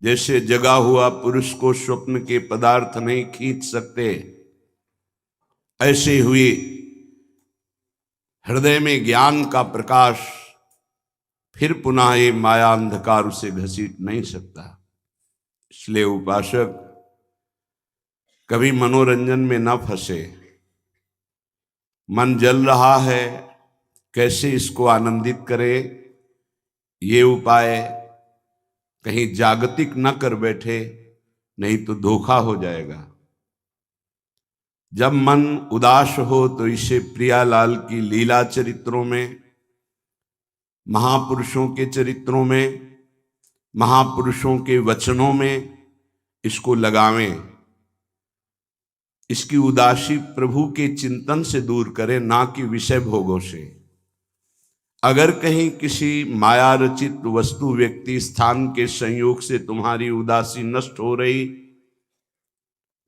जैसे जगा हुआ पुरुष को स्वप्न के पदार्थ नहीं खींच सकते, ऐसे हुए हृदय में ज्ञान का प्रकाश फिर पुनः ये माया अंधकार उसे घसीट नहीं सकता। इसलिए उपासक कभी मनोरंजन में न फंसे। मन जल रहा है, कैसे इसको आनंदित करे, ये उपाय कहीं जागतिक न कर बैठे, नहीं तो धोखा हो जाएगा। जब मन उदास हो तो इसे प्रियालाल की लीला चरित्रों में, महापुरुषों के चरित्रों में, महापुरुषों के वचनों में इसको लगावें। इसकी उदासी प्रभु के चिंतन से दूर करें, ना कि विषय भोगों से। अगर कहीं किसी माया रचित वस्तु, व्यक्ति, स्थान के संयोग से तुम्हारी उदासी नष्ट हो रही,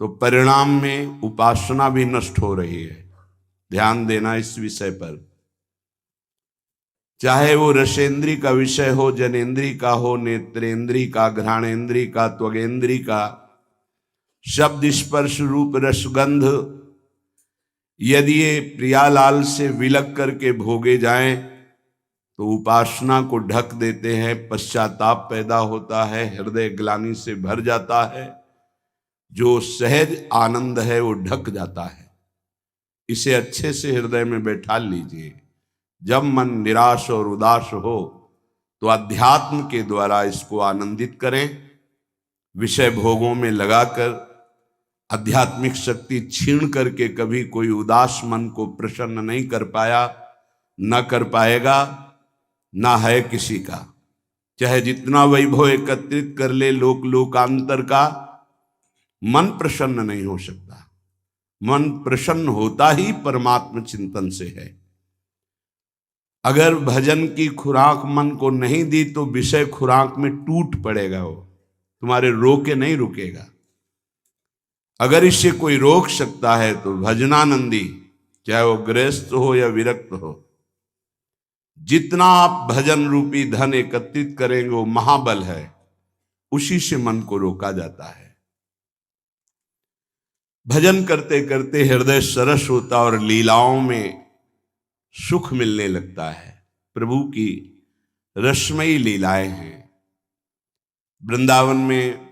तो परिणाम में उपासना भी नष्ट हो रही है। ध्यान देना इस विषय पर। चाहे वो रसेंद्री का विषय हो, जनेन्द्री का हो, नेत्रेंद्री का, घ्राणेन्द्री का, त्वगेन्द्री का, शब्द, स्पर्श, रूप, रसगंध, यदि ये प्रियालाल से विलग करके भोगे जाएं तो उपासना को ढक देते हैं, पश्चाताप पैदा होता है, हृदय ग्लानि से भर जाता है, जो सहज आनंद है वो ढक जाता है। इसे अच्छे से हृदय में बैठा लीजिए। जब मन निराश और उदास हो तो अध्यात्म के द्वारा इसको आनंदित करें। विषय भोगों में लगाकर आध्यात्मिक शक्ति छीन करके कभी कोई उदास मन को प्रसन्न नहीं कर पाया, न कर पाएगा, ना है किसी का। चाहे जितना वैभव एकत्रित कर ले लोक लोकांतर का, मन प्रसन्न नहीं हो सकता। मन प्रसन्न होता ही परमात्म चिंतन से है। अगर भजन की खुराक मन को नहीं दी तो विषय खुराक में टूट पड़ेगा, वो तुम्हारे रोके नहीं रुकेगा। अगर इसे कोई रोक सकता है तो भजनानंदी, चाहे वो गृहस्थ हो या विरक्त हो, जितना आप भजन रूपी धन एकत्रित करेंगे वो महाबल है, उसी से मन को रोका जाता है। भजन करते करते हृदय सरस होता और लीलाओं में सुख मिलने लगता है। प्रभु की रसमयी लीलाएं हैं। वृंदावन में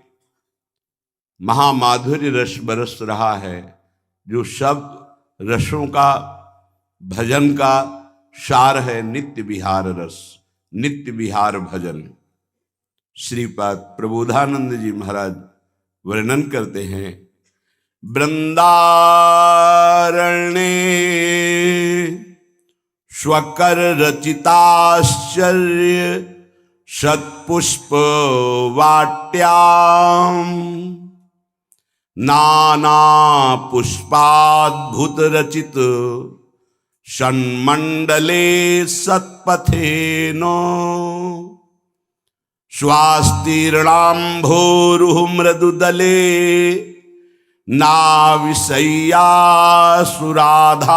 महामाधुर्य रस बरस रहा है, जो शब्द रसों का, भजन का सार है। नित्य विहार रस, नित्य विहार भजन। श्रीपाद प्रबोधानंद जी महाराज वर्णन करते हैं, वृंदारण्ये स्वकर रचिताश्चर्य शतपुष्प वाट्याम नाना पुष्पाद्भुत रचित षण्मण्डले सत्पथेनो स्वास्तीर्णाम्भोरुह मृदुदले नाविशय्या सुराधाम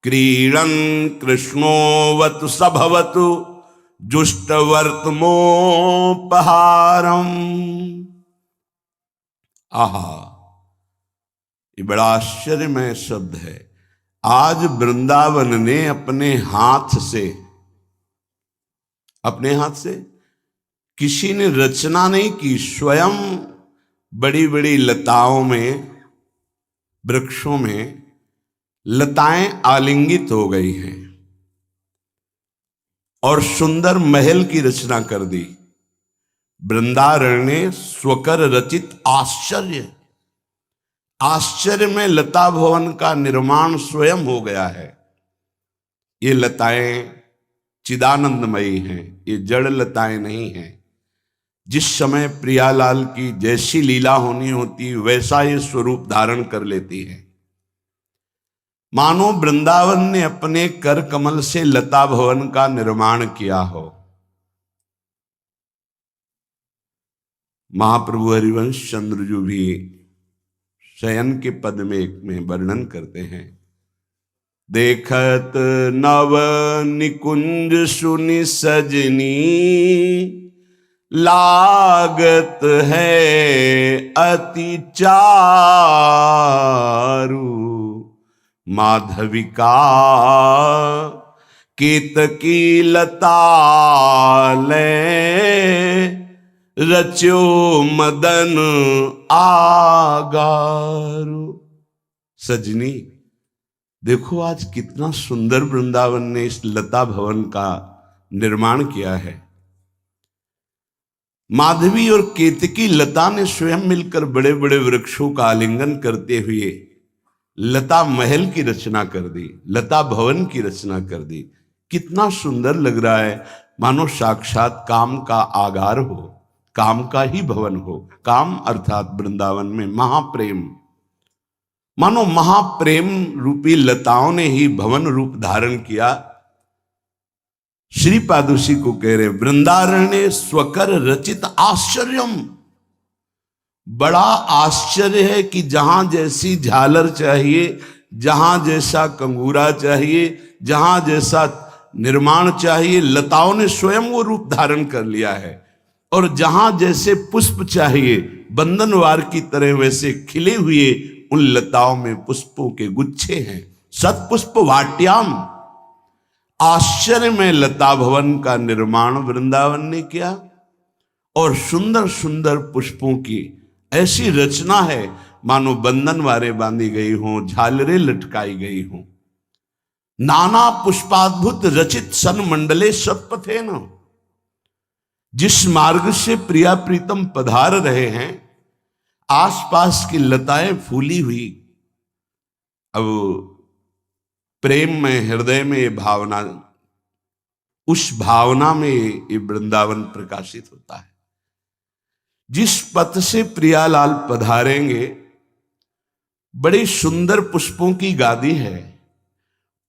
क्रीडन् कृष्णोऽवतु सभवतु जुष्टवर्तमोपहारम। आहा, ये बड़ा आश्चर्यमय शब्द है। आज वृंदावन ने अपने हाथ से किसी ने रचना नहीं की, स्वयं बड़ी बड़ी लताओं में, वृक्षों में लताएं आलिंगित हो गई हैं और सुंदर महल की रचना कर दी। वृंदारण्य स्वकर रचित आश्चर्य, आश्चर्य में लता भवन का निर्माण स्वयं हो गया है। ये लताएं चिदानंदमयी हैं, ये जड़ लताएं नहीं हैं। जिस समय प्रियालाल की जैसी लीला होनी होती वैसा ये स्वरूप धारण कर लेती है। मानो वृंदावन ने अपने कर कमल से लता भवन का निर्माण किया हो। महाप्रभु हरिवंश चंद्रजू भी शयन के पद में वर्णन करते हैं, देखत नव निकुंज सुनि सजनी लागत है अति चारु, माधविका केतकी लता ले, रच्यो मदन आगारु। सजनी देखो आज कितना सुंदर वृंदावन ने इस लता भवन का निर्माण किया है। माधवी और केतकी लता ने स्वयं मिलकर बड़े बड़े वृक्षों का आलिंगन करते हुए लता महल की रचना कर दी, लता भवन की रचना कर दी। कितना सुंदर लग रहा है, मानो साक्षात काम का आगार हो, काम का ही भवन हो। काम अर्थात वृंदावन में महाप्रेम, मानो महाप्रेम रूपी लताओं ने ही भवन रूप धारण किया। श्री पादुसी को कह रहे वृंदारण्य स्वकर रचित आश्चर्यम। बड़ा आश्चर्य है कि जहां जैसी झालर चाहिए, जहां जैसा कंगूरा चाहिए, जहां जैसा निर्माण चाहिए, लताओं ने स्वयं वो रूप धारण कर लिया है। और जहां जैसे पुष्प चाहिए, बंधनवार की तरह वैसे खिले हुए उन लताओं में पुष्पों के गुच्छे हैं। सतपुष्प वाट्याम, आश्चर्य में लता भवन का निर्माण वृंदावन ने किया। और सुंदर सुंदर पुष्पों की ऐसी रचना है मानो बंधनवारें बांधी गई हों, झालरें लटकाई गई हों। नाना पुष्पाद्भुत रचित सन मंडले सत्पथे न। जिस मार्ग से प्रिया प्रीतम पधार रहे हैं, आसपास की लताएं फूली हुई। अब प्रेम में, हृदय में ये भावना, उस भावना में ये वृंदावन प्रकाशित होता है। जिस पथ से प्रियालाल पधारेंगे, बड़ी सुंदर पुष्पों की गादी है,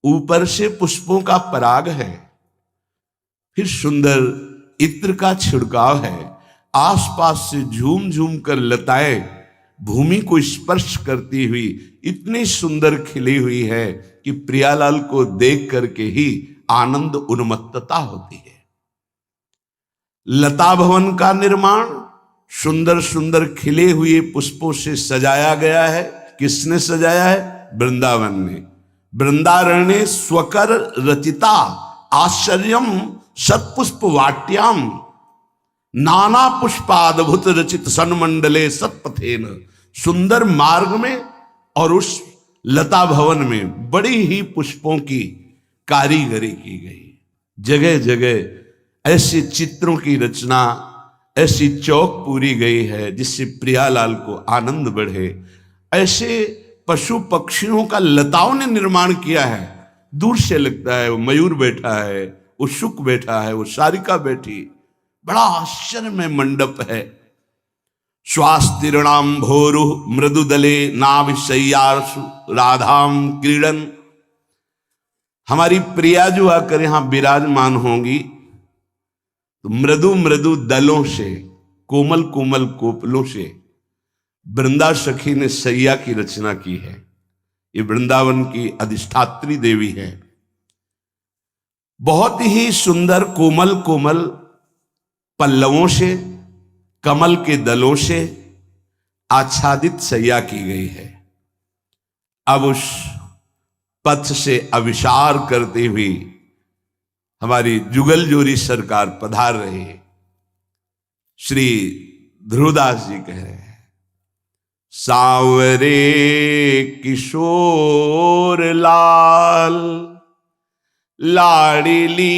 ऊपर से पुष्पों का पराग है, फिर सुंदर इत्र का छिड़काव है, आसपास से झूम झूम कर लताएं भूमि को स्पर्श करती हुई इतनी सुंदर खिली हुई है कि प्रियालाल को देख करके ही आनंद उन्मत्तता होती है। लता भवन का निर्माण सुंदर सुंदर खिले हुए पुष्पों से सजाया गया है। किसने सजाया है? वृंदावन ने। वृंदारण्य स्वकर रचिता आश्चर्यम सत्पुष्प वाट्याम, नाना पुष्पाद्भुत रचित सन्मंडले सत्पथेन। सुंदर मार्ग में और उस लता भवन में बड़ी ही पुष्पों की कारीगरी की गई। जगह जगह ऐसे चित्रों की रचना, ऐसी चौक पूरी गई है जिससे प्रियालाल को आनंद बढ़े। ऐसे पशु पक्षियों का लताओं ने निर्माण किया है। दूर से लगता है वो मयूर बैठा है, वो शुक बैठा है, वो सारिका बैठी। बड़ा आश्चर्य में मंडप है। स्वास्तिरणाम भोरु मृदुदले नाभिशय्यासु राधाम क्रीडन। हमारी प्रिया जो आकर यहां विराजमान होंगी तो मृदु मृदु दलों से, कोमल कोमल कोपलों से वृंदा सखी ने सैया की रचना की है। ये वृंदावन की अधिष्ठात्री देवी है। बहुत ही सुंदर कोमल कोमल पल्लवों से, कमल के दलों से आच्छादित सैया की गई है। अब उस पथ से अविचार करते हुए हमारी जुगल जोरी सरकार पधार रहे हैं। श्री ध्रुवदास जी कह रहे हैं, सांवरे किशोर लाल लाडली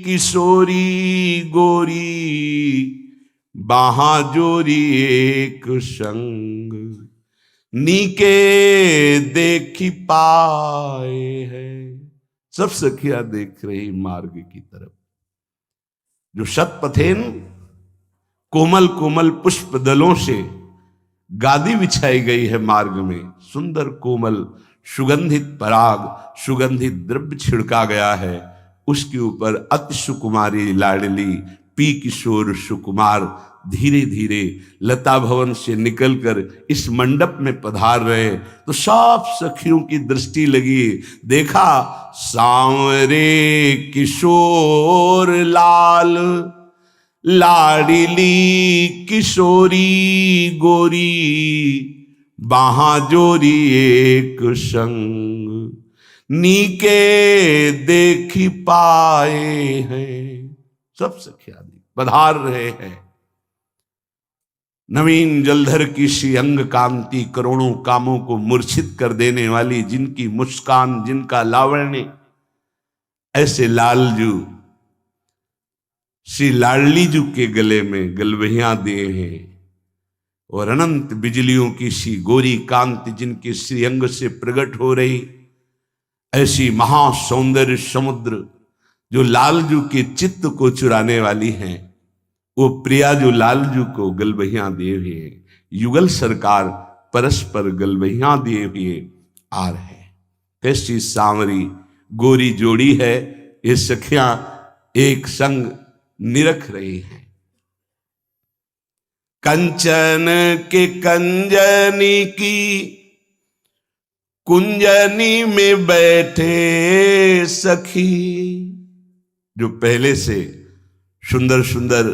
किशोरी गोरी बाहाजोरी एक संग नीके देखी पाए है। सब सखियां देख रही मार्ग की तरफ। जो शतपथेन कोमल कोमल पुष्प दलों से गादी बिछाई गई है मार्ग में, सुंदर कोमल सुगंधित पराग, सुगंधित द्रव्य छिड़का गया है। उसके ऊपर अति सुकुमारी लाडली पी किशोर सुकुमार धीरे धीरे लता भवन से निकलकर इस मंडप में पधार रहे। तो सब सखियों की दृष्टि लगी, देखा सांवरे किशोर लाल लाडली किशोरी गोरी बाहाजोरी एक संग, नीके देखी पाए हैं। सब सखिया पधार रहे हैं। नवीन जलधर की सी अंग कांति, करोड़ों कामों को मूर्छित कर देने वाली, जिनकी मुस्कान, जिनका लावण्य, ऐसे लालजू श्री लाडलीजू के गले में गलवहियां दिए हैं। और अनंत बिजलियों की सी गोरी कांति जिनके श्री अंग से प्रकट हो रही, ऐसी महासौंदर्य समुद्र जो लालजू के चित्त को चुराने वाली हैं, वो प्रिया जो लालजू को गलबहियां दिए हुए हैं। युगल सरकार परस्पर गलबहियां दिए हुए आ रहे हैं। कैसी सांवरी गोरी जोड़ी है, ये सखियां एक संग निरख रही हैं। कंचन के कंजनी की कुंजनी में बैठे सखी, जो पहले से सुंदर सुंदर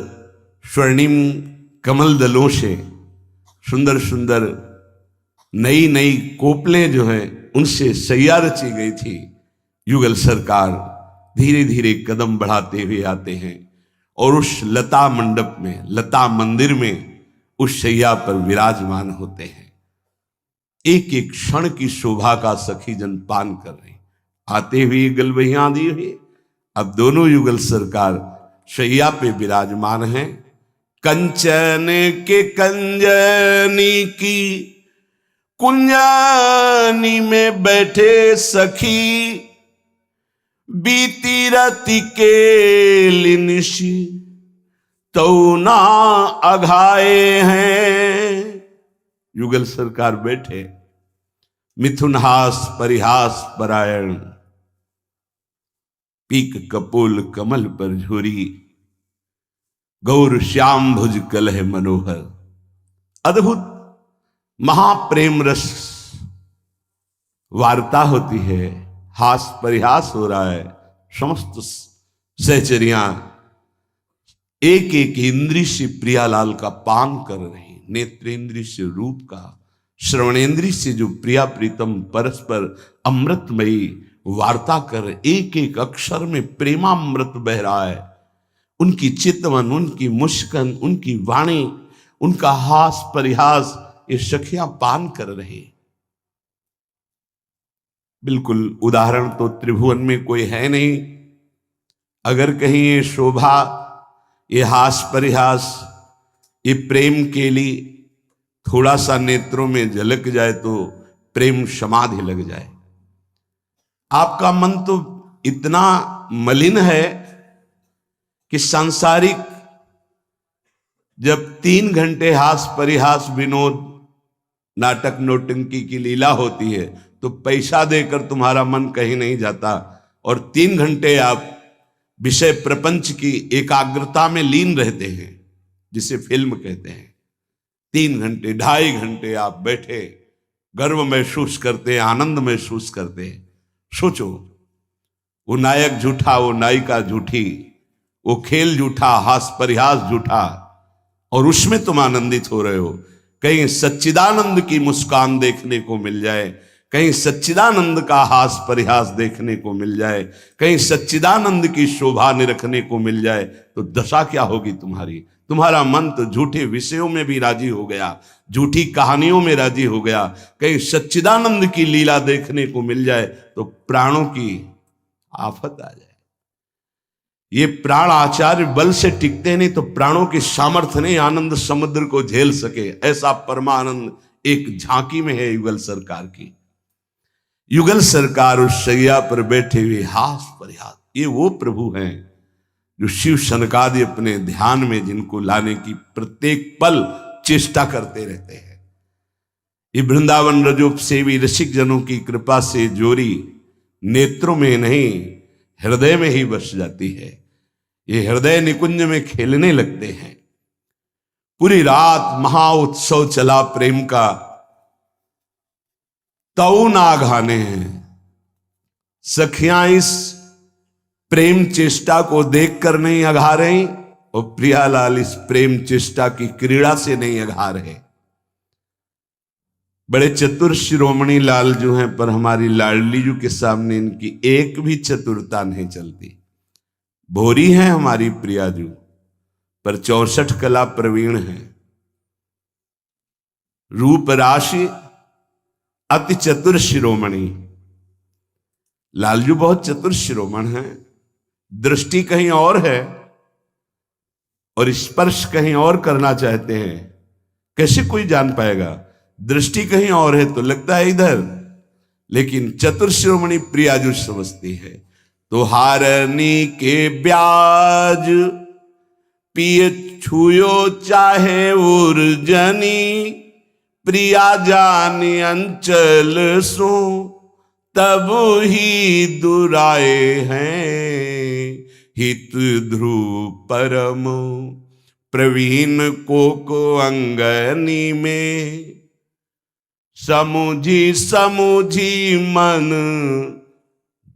स्वर्णिम कमल दलों से सुंदर सुंदर नई नई कोपलें जो हैं उनसे सैया रची गई थी, युगल सरकार धीरे धीरे कदम बढ़ाते हुए आते हैं और उस लता मंडप में, लता मंदिर में उस शैया पर विराजमान होते हैं। एक एक क्षण की शोभा का सखी जन पान कर रहे, आते हुए गलबहियां दी हुई। अब दोनों युगल सरकार शैया पे विराजमान हैं। कंचन के कंजनी की कुंजानी में बैठे सखी, बीती राति के लिनिशी तो ना अघाए हैं। युगल सरकार बैठे, मिथुनहास परिहास परायण, पीक कपोल कमल पर झूरी, गौर श्याम भुज कलह मनोहर। अद्भुत महाप्रेम रस वार्ता होती है, हास परिहास हो रहा है। समस्त सहचरियां एक एक इंद्री से प्रियालाल का पान कर रही, नेत्रेंद्री से रूप का, श्रवणेंद्री से जो प्रिया प्रीतम परस्पर अमृतमयी वार्ता कर, एक एक अक्षर में प्रेमामृत बह रहा है। उनकी चितवन, उनकी मुस्कान, उनकी वाणी, उनका हास परिहास, ये सखियां पान कर रहे। बिल्कुल उदाहरण तो त्रिभुवन में कोई है नहीं। अगर कहीं ये शोभा, ये हास परिहास, ये प्रेम के लिए थोड़ा सा नेत्रों में झलक जाए तो प्रेम समाधि लग जाए। आपका मन तो इतना मलिन है कि सांसारिक जब 3 घंटे हास परिहास विनोद नाटक नौटंकी की लीला होती है तो पैसा देकर तुम्हारा मन कहीं नहीं जाता, और 3 घंटे आप विषय प्रपंच की एकाग्रता में लीन रहते हैं, जिसे फिल्म कहते हैं। 3 घंटे 2.5 घंटे आप बैठे गर्व महसूस करते हैं, आनंद महसूस करते हैं। सोचो, वो नायक झूठा, वो नायिका झूठी, वो खेल झूठा, हास परिहास झूठा, और उसमें तुम आनंदित हो रहे हो। कहीं सच्चिदानंद की मुस्कान देखने को मिल जाए, कहीं सच्चिदानंद का हास परिहास देखने को मिल जाए, कहीं सच्चिदानंद की शोभा निरखने को मिल जाए, तो दशा क्या होगी तुम्हारी। तुम्हारा मन तो झूठे विषयों में भी राजी हो गया, झूठी कहानियों में राजी हो गया। कहीं सच्चिदानंद की लीला देखने को मिल जाए तो प्राणों की आफत आ जाए। ये प्राण आचार्य बल से टिकते नहीं, तो प्राणों की सामर्थ्य नहीं आनंद समुद्र को झेल सके। ऐसा परमानंद एक झांकी में है युगल सरकार की। युगल सरकार उस शैया पर बैठे हुए हास परिहास, ये वो प्रभु हैं जो शिव सनकादि अपने ध्यान में जिनको लाने की प्रत्येक पल चेष्टा करते रहते हैं। ये वृंदावन रजोप सेवी रसिक जनों की कृपा से जोरी नेत्रों में नहीं हृदय में ही बस जाती है। ये हृदय निकुंज में खेलने लगते हैं। पूरी रात महा उत्सव चला प्रेम का, तऊ ना घाने हैं। सखियां इस प्रेम चेष्टा को देखकर नहीं अघा रही, और प्रियालाल इस प्रेम चेष्टा की क्रीड़ा से नहीं अघार है। बड़े चतुर शिरोमणि लाल जो हैं, पर हमारी लाडली जू के सामने इनकी एक भी चतुरता नहीं चलती। भोरी हैं हमारी प्रियाजू, पर 64 कला प्रवीण हैं। रूप राशि अति चतुर शिरोमणि। लालजू बहुत चतुर शिरोमण हैं। दृष्टि कहीं और है और स्पर्श कहीं और करना चाहते हैं। कैसे कोई जान पाएगा? दृष्टि कहीं और है तो लगता है इधर, लेकिन चतुर शिरोमणि प्रियाजू समझती है। तो हारनी के ब्याज पिए छुयो चाहे उर्जनी, प्रिया जानी अंचल सो तब ही दुराए हैं। हित ध्रुव परम प्रवीण को अंगनी में, समुझी समुझी मन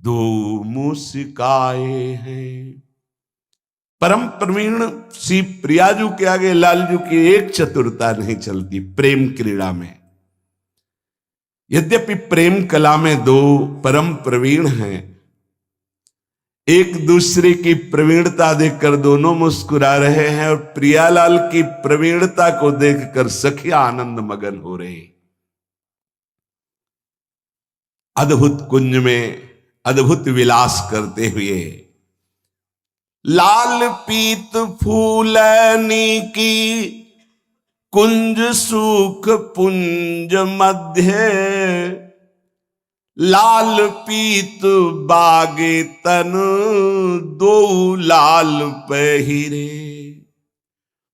दो मुस्काए हैं। परम प्रवीण श्री प्रियाजू के आगे लालजू की एक चतुरता नहीं चलती प्रेम क्रीड़ा में। यद्यपि प्रेम कला में दो परम प्रवीण हैं, एक दूसरे की प्रवीणता देखकर दोनों मुस्कुरा रहे हैं और प्रियालाल की प्रवीणता को देखकर सखिया आनंद मगन हो रही। अद्भुत कुंज में अद्भुत विलास करते हुए लाल पीत फूलनी की कुंज सुख पुंज मध्य, लाल पीत बागे तन दो लाल पहिरे,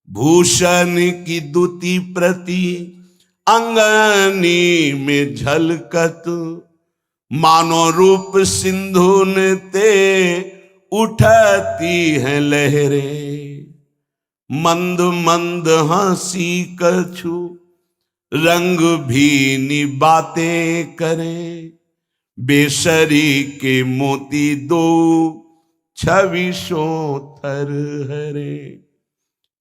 भूषण की दुति प्रति अंगनी में झलकत, मानो रूप सिंधु ने ते उठती हैं लहरें। मंद मंद हंसी कछु रंग भीनी बातें करें, बेसरी के मोती दो छवि सो थर हरे।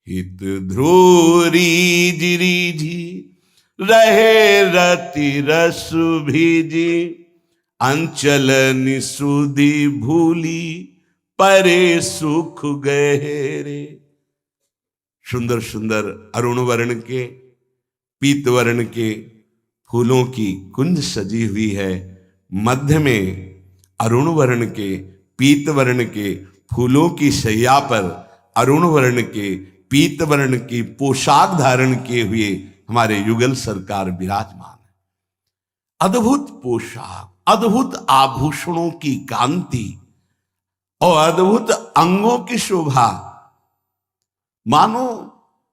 हित ध्रुव रीज रीझी रहे रति रस भीजी, अंचल निसुधि भूली परे सुख गहरे। सुंदर सुंदर अरुण वर्ण के पीत वर्ण के फूलों की कुंज सजी हुई है। मध्य में अरुण वर्ण के पीत वर्ण के फूलों की शैया पर अरुण वर्ण के पीत वर्ण की पोशाक धारण किए हुए हमारे युगल सरकार विराजमान है। अद्भुत पोशाक, अद्भुत आभूषणों की कांति और अद्भुत अंगों की शोभा, मानो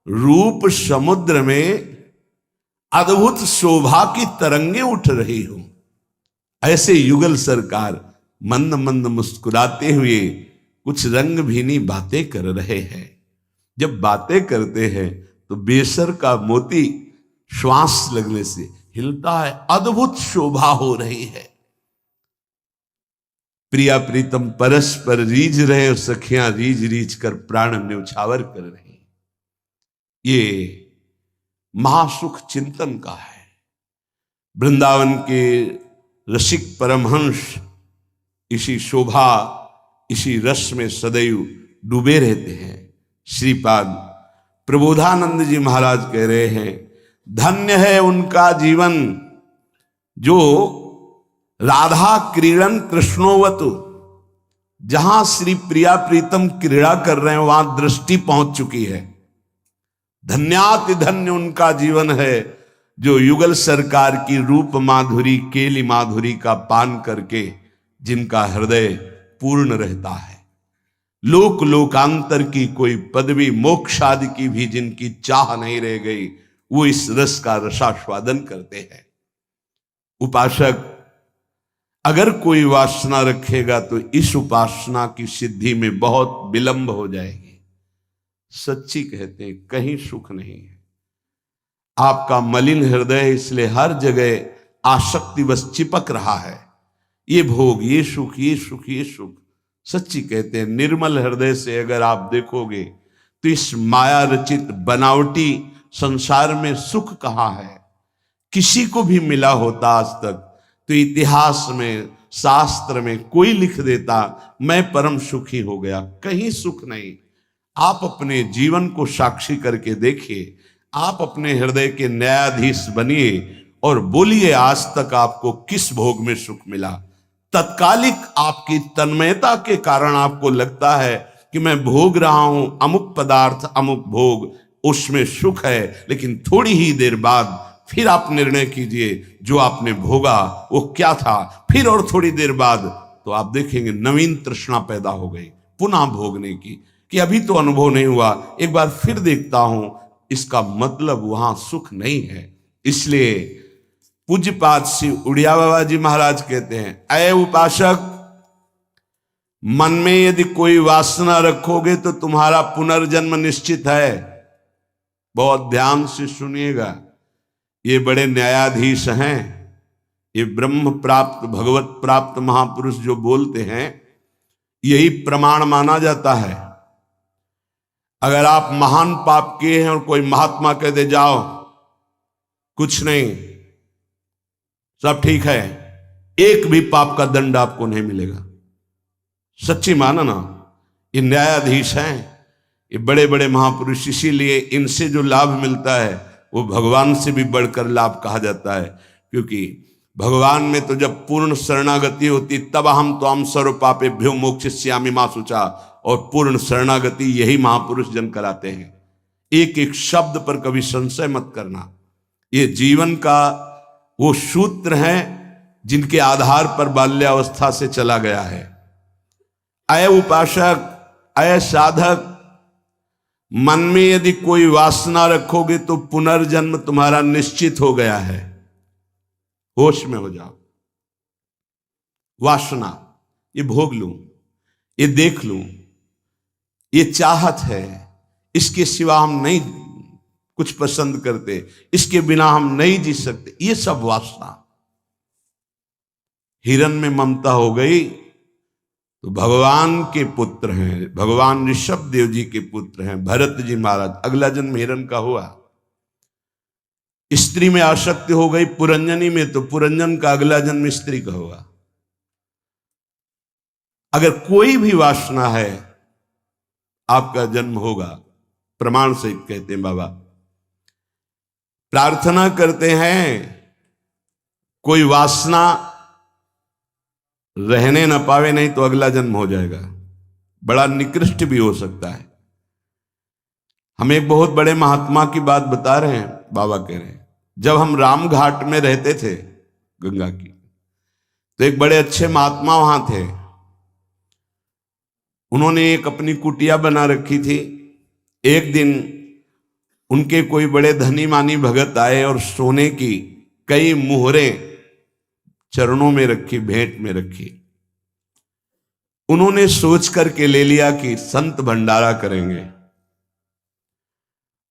रूप समुद्र में अद्भुत शोभा की तरंगे उठ रही हो। ऐसे युगल सरकार मंद मंद मुस्कुराते हुए कुछ रंग भीनी बातें कर रहे हैं। जब बातें करते हैं तो बेसर का मोती श्वास लगने से हिलता है, अद्भुत शोभा हो रही है। प्रिया प्रीतम परस्पर रीझ रहे और सखियां रीझ रीझ कर प्राण न्यौछावर कर रही। ये महासुख चिंतन का है। वृंदावन के रसिक परमहंस इसी शोभा, इसी रस में सदैव डूबे रहते हैं। श्रीपाद प्रबोधानंद जी महाराज कह रहे हैं, धन्य है उनका जीवन जो राधा क्रीड़न कृष्णोवतु, जहां श्री प्रिया प्रीतम क्रीड़ा कर रहे हैं वहां दृष्टि पहुंच चुकी है। धन्याति धन्य उनका जीवन है जो युगल सरकार की रूप माधुरी, केली माधुरी का पान करके जिनका हृदय पूर्ण रहता है। लोक लोकांतर की कोई पदवी, मोक्ष आदि की भी जिनकी चाह नहीं रह गई, वो इस रस का रसास्वादन करते हैं। उपासक अगर कोई वासना रखेगा तो इस उपासना की सिद्धि में बहुत विलंब हो जाएगी। सच्ची कहते हैं, कहीं सुख नहीं है। आपका मलिन हृदय है, इसलिए हर जगह आसक्ति बस चिपक रहा है। ये भोग, ये सुख, ये सुख, ये सुख। सच्ची कहते हैं, निर्मल हृदय से अगर आप देखोगे तो इस माया रचित बनावटी संसार में सुख कहाँ है? किसी को भी मिला होता आज तक तो इतिहास में, शास्त्र में कोई लिख देता मैं परम सुखी हो गया। कहीं सुख नहीं। आप अपने जीवन को साक्षी करके देखिए, आप अपने हृदय के न्यायाधीश बनिए और बोलिए आज तक आपको किस भोग में सुख मिला। तत्कालिक आपकी तन्मयता के कारण आपको लगता है कि मैं भोग रहा हूं अमुक पदार्थ, अमुक भोग, उसमें सुख है, लेकिन थोड़ी ही देर बाद फिर आप निर्णय कीजिए जो आपने भोगा वो क्या था, फिर और थोड़ी देर बाद तो आप देखेंगे नवीन तृष्णा पैदा हो गई पुनः भोगने की, कि अभी तो अनुभव नहीं हुआ, एक बार फिर देखता हूं। इसका मतलब वहां सुख नहीं है। इसलिए पूज्यपाद श्री उड़िया बाबा जी महाराज कहते हैं, अय उपासक, मन में यदि कोई वासना रखोगे तो तुम्हारा पुनर्जन्म निश्चित है। बहुत ध्यान से सुनिएगा, ये बड़े न्यायाधीश हैं, ये ब्रह्म प्राप्त भगवत प्राप्त महापुरुष जो बोलते हैं यही प्रमाण माना जाता है। अगर आप महान पाप किए हैं और कोई महात्मा कह दे जाओ कुछ नहीं सब ठीक है, एक भी पाप का दंड आपको नहीं मिलेगा। सच्ची माना ना, ये न्यायाधीश हैं, ये बड़े बड़े महापुरुष, इसीलिए इनसे जो लाभ मिलता है वो भगवान से भी बढ़कर लाभ कहा जाता है। क्योंकि भगवान में तो जब पूर्ण शरणागति होती तब हम तो हम सर्व पापेभ्यो मोक्षयिष्यामि मा शुचा, और पूर्ण शरणागति यही महापुरुष जन कराते हैं। एक एक शब्द पर कभी संशय मत करना। ये जीवन का वो सूत्र है जिनके आधार पर बाल्यावस्था से चला गया है। अय उपासक, अय साधक, मन में यदि कोई वासना रखोगे तो पुनर्जन्म तुम्हारा निश्चित हो गया है। होश में हो जाओ। वासना, ये भोग लूं, ये देख लूं, ये चाहत है, इसके सिवा हम नहीं कुछ पसंद करते, इसके बिना हम नहीं जी सकते, ये सब वासना। हिरण में ममता हो गई तो भगवान के पुत्र हैं, भगवान ऋषभ देव जी के पुत्र हैं भरत जी महाराज, अगला जन्म हिरण का हुआ। स्त्री में आसक्ति हो गई पुरंजनी में तो पुरंजन का अगला जन्म स्त्री का होगा। अगर कोई भी वासना है आपका जन्म होगा, प्रमाण सहित कहते हैं बाबा। प्रार्थना करते हैं कोई वासना रहने न पावे, नहीं तो अगला जन्म हो जाएगा, बड़ा निकृष्ट भी हो सकता है। हम एक बहुत बड़े महात्मा की बात बता रहे हैं। बाबा कह रहे हैं जब हम राम घाट में रहते थे गंगा की, तो एक बड़े अच्छे महात्मा वहां थे। उन्होंने एक अपनी कुटिया बना रखी थी। एक दिन उनके कोई बड़े धनी मानी भगत आए और सोने की कई मुहरें चरणों में रखी, भेंट में रखी। उन्होंने सोच करके ले लिया कि संत भंडारा करेंगे,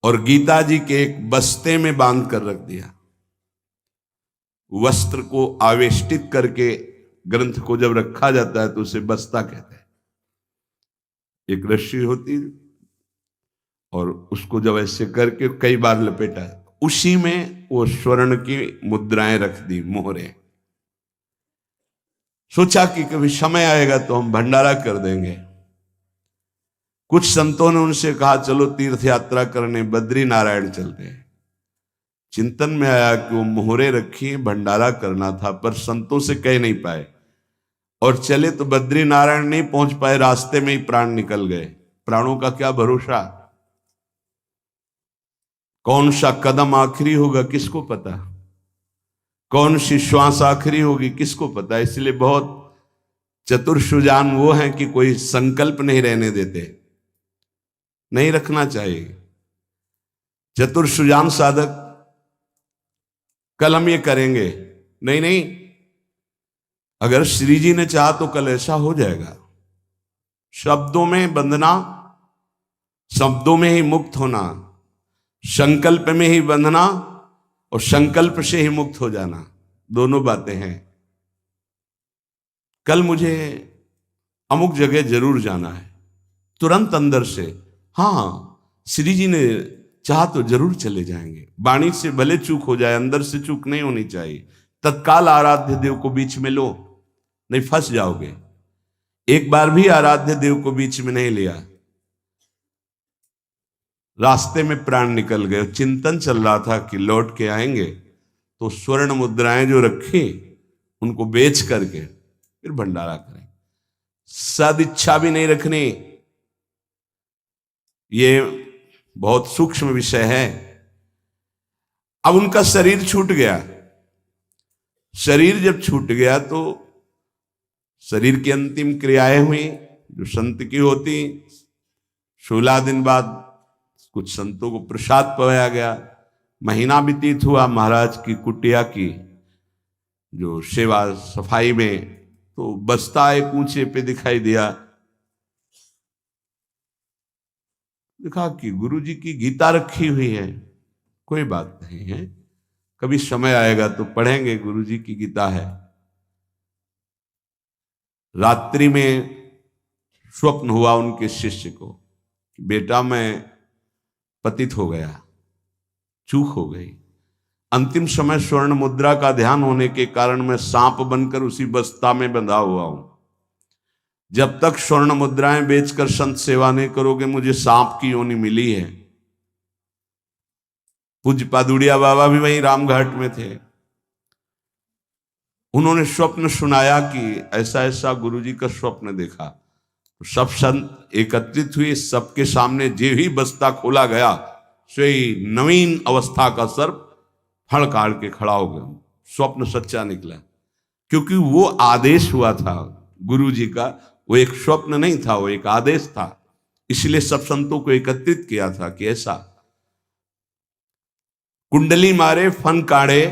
और गीता जी के एक बस्ते में बांध कर रख दिया। वस्त्र को आवेष्टित करके ग्रंथ को जब रखा जाता है तो उसे बस्ता कहते हैं। एक रस्सी होती और उसको जब ऐसे करके कई बार लपेटा, उसी में वो स्वर्ण की मुद्राएं रख दी, मोहरें। सोचा कि कभी समय आएगा तो हम भंडारा कर देंगे। कुछ संतों ने उनसे कहा चलो तीर्थ यात्रा करने बद्री नारायण चलते हैं। चिंतन में आया कि वो मोहरे रखी, भंडारा करना था, पर संतों से कह नहीं पाए और चले तो बद्री नारायण नहीं पहुंच पाए, रास्ते में ही प्राण निकल गए। प्राणों का क्या भरोसा, कौन सा कदम आखिरी होगा किसको पता, कौन सी श्वास आखिरी होगी किसको पता। इसलिए बहुत चतुर सुजान वो हैं कि कोई संकल्प नहीं रहने देते, नहीं रखना चाहिए। चतुर सुजान साधक कल हम ये करेंगे, नहीं नहीं, अगर श्री जी ने चाहा तो कल ऐसा हो जाएगा। शब्दों में बंधना, शब्दों में ही मुक्त होना, संकल्प में ही बंधना और संकल्प से ही मुक्त हो जाना, दोनों बातें हैं। कल मुझे अमुक जगह जरूर जाना है, तुरंत अंदर से हाँ श्री जी ने चाह तो जरूर चले जाएंगे, वाणी से भले चूक हो जाए, अंदर से चूक नहीं होनी चाहिए। तत्काल आराध्य देव को बीच में लो, नहीं फंस जाओगे। एक बार भी आराध्य देव को बीच में नहीं लिया, रास्ते में प्राण निकल गए। चिंतन चल रहा था कि लौट के आएंगे, तो स्वर्ण मुद्राएं जो रखी उनको बेच करके फिर भंडारा करें। सदिच्छा भी नहीं रखनी, ये बहुत सूक्ष्म विषय है। अब उनका शरीर छूट गया। शरीर जब छूट गया तो शरीर की अंतिम क्रियाएं हुई जो संत की होती। 16 दिन बाद कुछ संतों को प्रसाद पवाया गया। महीना व्यतीत हुआ महाराज की कुटिया की जो सेवा सफाई में, तो बस्ता एक ऊंचे पे दिखाई दिया। देखा कि गुरु जी की गीता रखी हुई है। कोई बात नहीं है, कभी समय आएगा तो पढ़ेंगे, गुरु जी की गीता है। रात्रि में स्वप्न हुआ उनके शिष्य को कि बेटा मैं पतित हो गया, चूक हो गई। अंतिम समय स्वर्ण मुद्रा का ध्यान होने के कारण मैं सांप बनकर उसी बस्ता में बंधा हुआ हूं। जब तक स्वर्ण मुद्राएं बेचकर संत सेवा नहीं करोगे, मुझे सांप की योनि मिली है। पूज्य पादुड़िया बाबा भी वहीं रामघाट में थे। उन्होंने स्वप्न सुनाया कि ऐसा ऐसा गुरुजी का स्वप्न देखा। तो सब संत एकत्रित हुए, सबके सामने जे ही बस्ता खोला गया, सोई नवीन अवस्था का सर्प फड़ काट के खड़ा हो गया। स्वप्न सच्चा निकला, क्योंकि वो आदेश हुआ था गुरु जी का। वो एक स्वप्न नहीं था, वो एक आदेश था। इसलिए सब संतों को एकत्रित किया था कि ऐसा कुंडली मारे फन काढ़े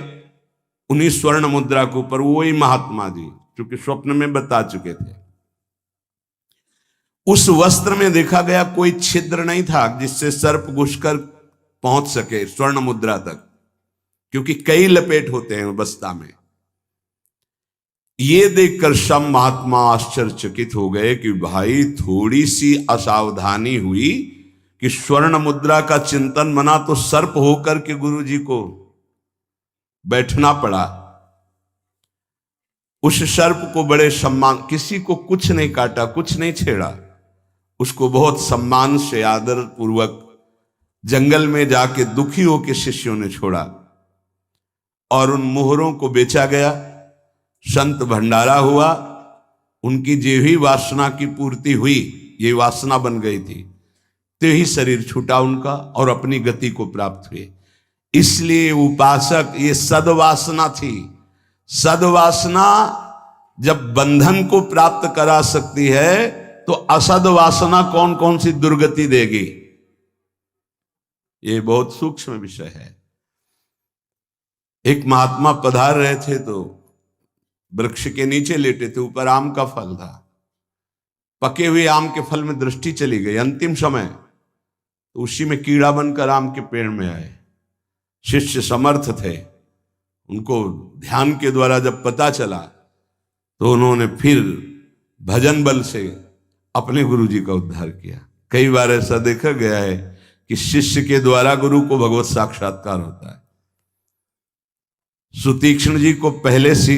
उन्हीं स्वर्ण मुद्रा के ऊपर। वही महात्मा जी क्योंकि स्वप्न में बता चुके थे। उस वस्त्र में देखा गया कोई छिद्र नहीं था जिससे सर्प घुसकर पहुंच सके स्वर्ण मुद्रा तक, क्योंकि कई लपेट होते हैं बस्ता में। ये देखकर सब महात्मा आश्चर्यचकित हो गए कि भाई थोड़ी सी असावधानी हुई कि स्वर्ण मुद्रा का चिंतन बना तो सर्प होकर के गुरु जी को बैठना पड़ा। उस सर्प को बड़े सम्मान, किसी को कुछ नहीं काटा, कुछ नहीं छेड़ा, उसको बहुत सम्मान से आदर पूर्वक जंगल में जाके दुखी होकर शिष्यों ने छोड़ा और उन मोहरों को बेचा गया। संत भंडारा हुआ, उनकी जो ही वासना की पूर्ति हुई, ये वासना बन गई थी, तो ही शरीर छूटा उनका और अपनी गति को प्राप्त हुए। इसलिए उपासक, ये सद्वासना थी। सद्वासना जब बंधन को प्राप्त करा सकती है तो असद वासना कौन कौन सी दुर्गति देगी, ये बहुत सूक्ष्म विषय है। एक महात्मा पधार रहे थे तो वृक्ष के नीचे लेटे थे, ऊपर आम का फल था। पके हुए आम के फल में दृष्टि चली गई। अंतिम समय तो उसी में कीड़ा बनकर आम के पेड़ में आए। शिष्य समर्थ थे, उनको ध्यान के द्वारा जब पता चला तो उन्होंने फिर भजन बल से अपने गुरु जी का उद्धार किया। कई बार ऐसा देखा गया है कि शिष्य के द्वारा गुरु को भगवत साक्षात्कार होता है। सुतीक्ष्ण जी को पहले से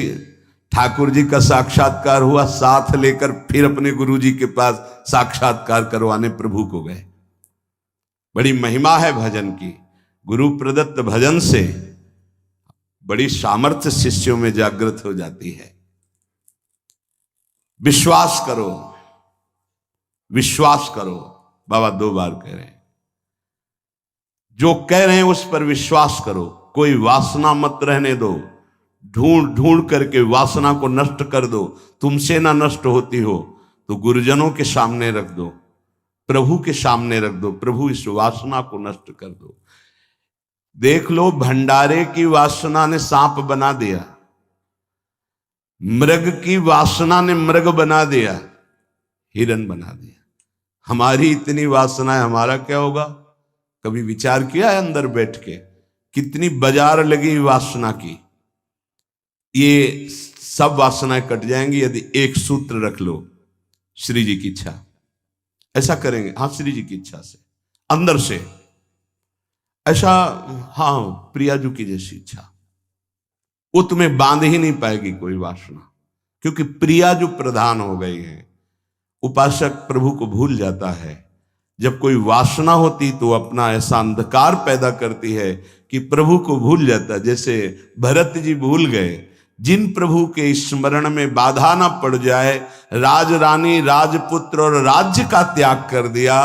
ठाकुर जी का साक्षात्कार हुआ, साथ लेकर फिर अपने गुरु जी के पास साक्षात्कार करवाने प्रभु को गए। बड़ी महिमा है भजन की। गुरु प्रदत्त भजन से बड़ी सामर्थ्य शिष्यों में जागृत हो जाती है। विश्वास करो, विश्वास करो, बाबा 2 बार कह रहे हैं। जो कह रहे हैं उस पर विश्वास करो। कोई वासना मत रहने दो, ढूंढ ढूंढ करके वासना को नष्ट कर दो। तुमसे ना नष्ट होती हो तो गुरुजनों के सामने रख दो, प्रभु के सामने रख दो। प्रभु इस वासना को नष्ट कर दो। देख लो, भंडारे की वासना ने सांप बना दिया, मृग की वासना ने मृग बना दिया, हिरन बना दिया। हमारी इतनी वासना है, हमारा क्या होगा? कभी विचार किया है अंदर बैठ के? कितनी बाजार लगी वासना की। ये सब वासनाएं कट जाएंगी यदि एक सूत्र रख लो, श्री जी की इच्छा। ऐसा करेंगे, हाँ, श्री जी की इच्छा से अंदर से ऐसा, हाँ प्रियाजू की जैसी इच्छा, वो तुम्हें बांध ही नहीं पाएगी कोई वासना, क्योंकि प्रिया जो प्रधान हो गई है। उपासक प्रभु को भूल जाता है। जब कोई वासना होती तो अपना ऐसा अंधकार पैदा करती है कि प्रभु को भूल जाता। जैसे भरत जी भूल गए, जिन प्रभु के स्मरण में बाधा ना पड़ जाए, राज रानी राजपुत्र और राज्य का त्याग कर दिया।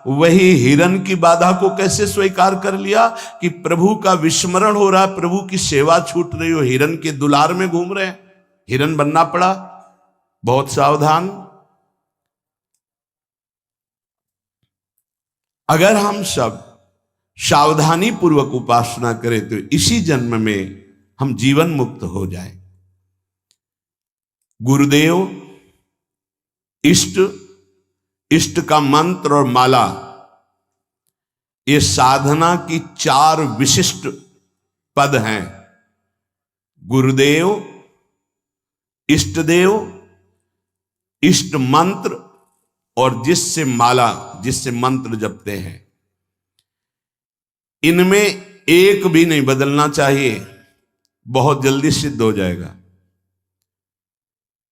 वही हिरण की बाधा को कैसे स्वीकार कर लिया कि प्रभु का विस्मरण हो रहा है, प्रभु की सेवा छूट रही हो, हिरण के दुलार में घूम रहे हैं, हिरण बनना पड़ा। बहुत सावधान। अगर हम सब सावधानी पूर्वक उपासना करें तो इसी जन्म में हम जीवन मुक्त हो जाएं। गुरुदेव, इष्ट, इष्ट का मंत्र और माला, ये साधना की 4 विशिष्ट पद हैं। गुरुदेव, इष्टदेव, इष्ट मंत्र और जिससे माला, जिससे मंत्र जपते हैं, इनमें एक भी नहीं बदलना चाहिए, बहुत जल्दी सिद्ध हो जाएगा।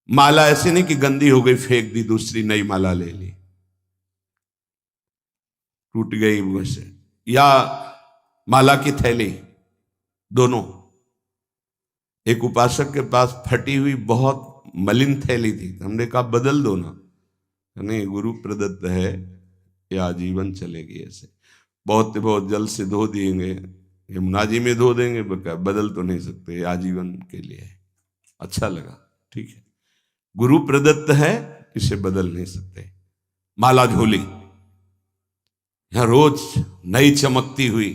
माला ऐसे नहीं कि गंदी हो गई फेंक दी, दूसरी नई माला ले ली, टूट गई वैसे, या माला की थैली, दोनों। एक उपासक के पास फटी हुई बहुत मलिन थैली थी, हमने कहा बदल दो ना, नहीं गुरु प्रदत्त है, ये आजीवन चलेगी। ऐसे बहुत जल से धो देंगे, यमुना जी में धो देंगे, बदल तो नहीं सकते, आजीवन के लिए। अच्छा लगा, ठीक है, गुरु प्रदत्त है, इसे बदल नहीं सकते। माला झोली, यहां रोज नई चमकती हुई,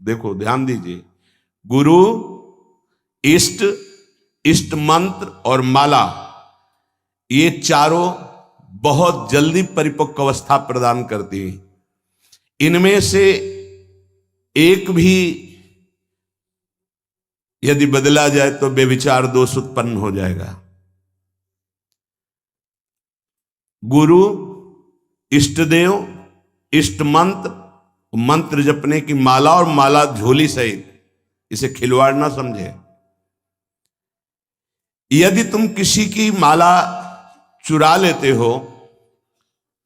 देखो ध्यान दीजिए, गुरु, इष्ट, इष्ट मंत्र और माला, ये चारों बहुत जल्दी परिपक्व अवस्था प्रदान करती हैं। इनमें से एक भी यदि बदला जाए तो बेविचार दोष उत्पन्न हो जाएगा। गुरु, इष्टदेव, इष्ट मंत्र, मंत्र जपने की माला और माला झोली सहित, इसे खिलवाड़ ना समझे। यदि तुम किसी की माला चुरा लेते हो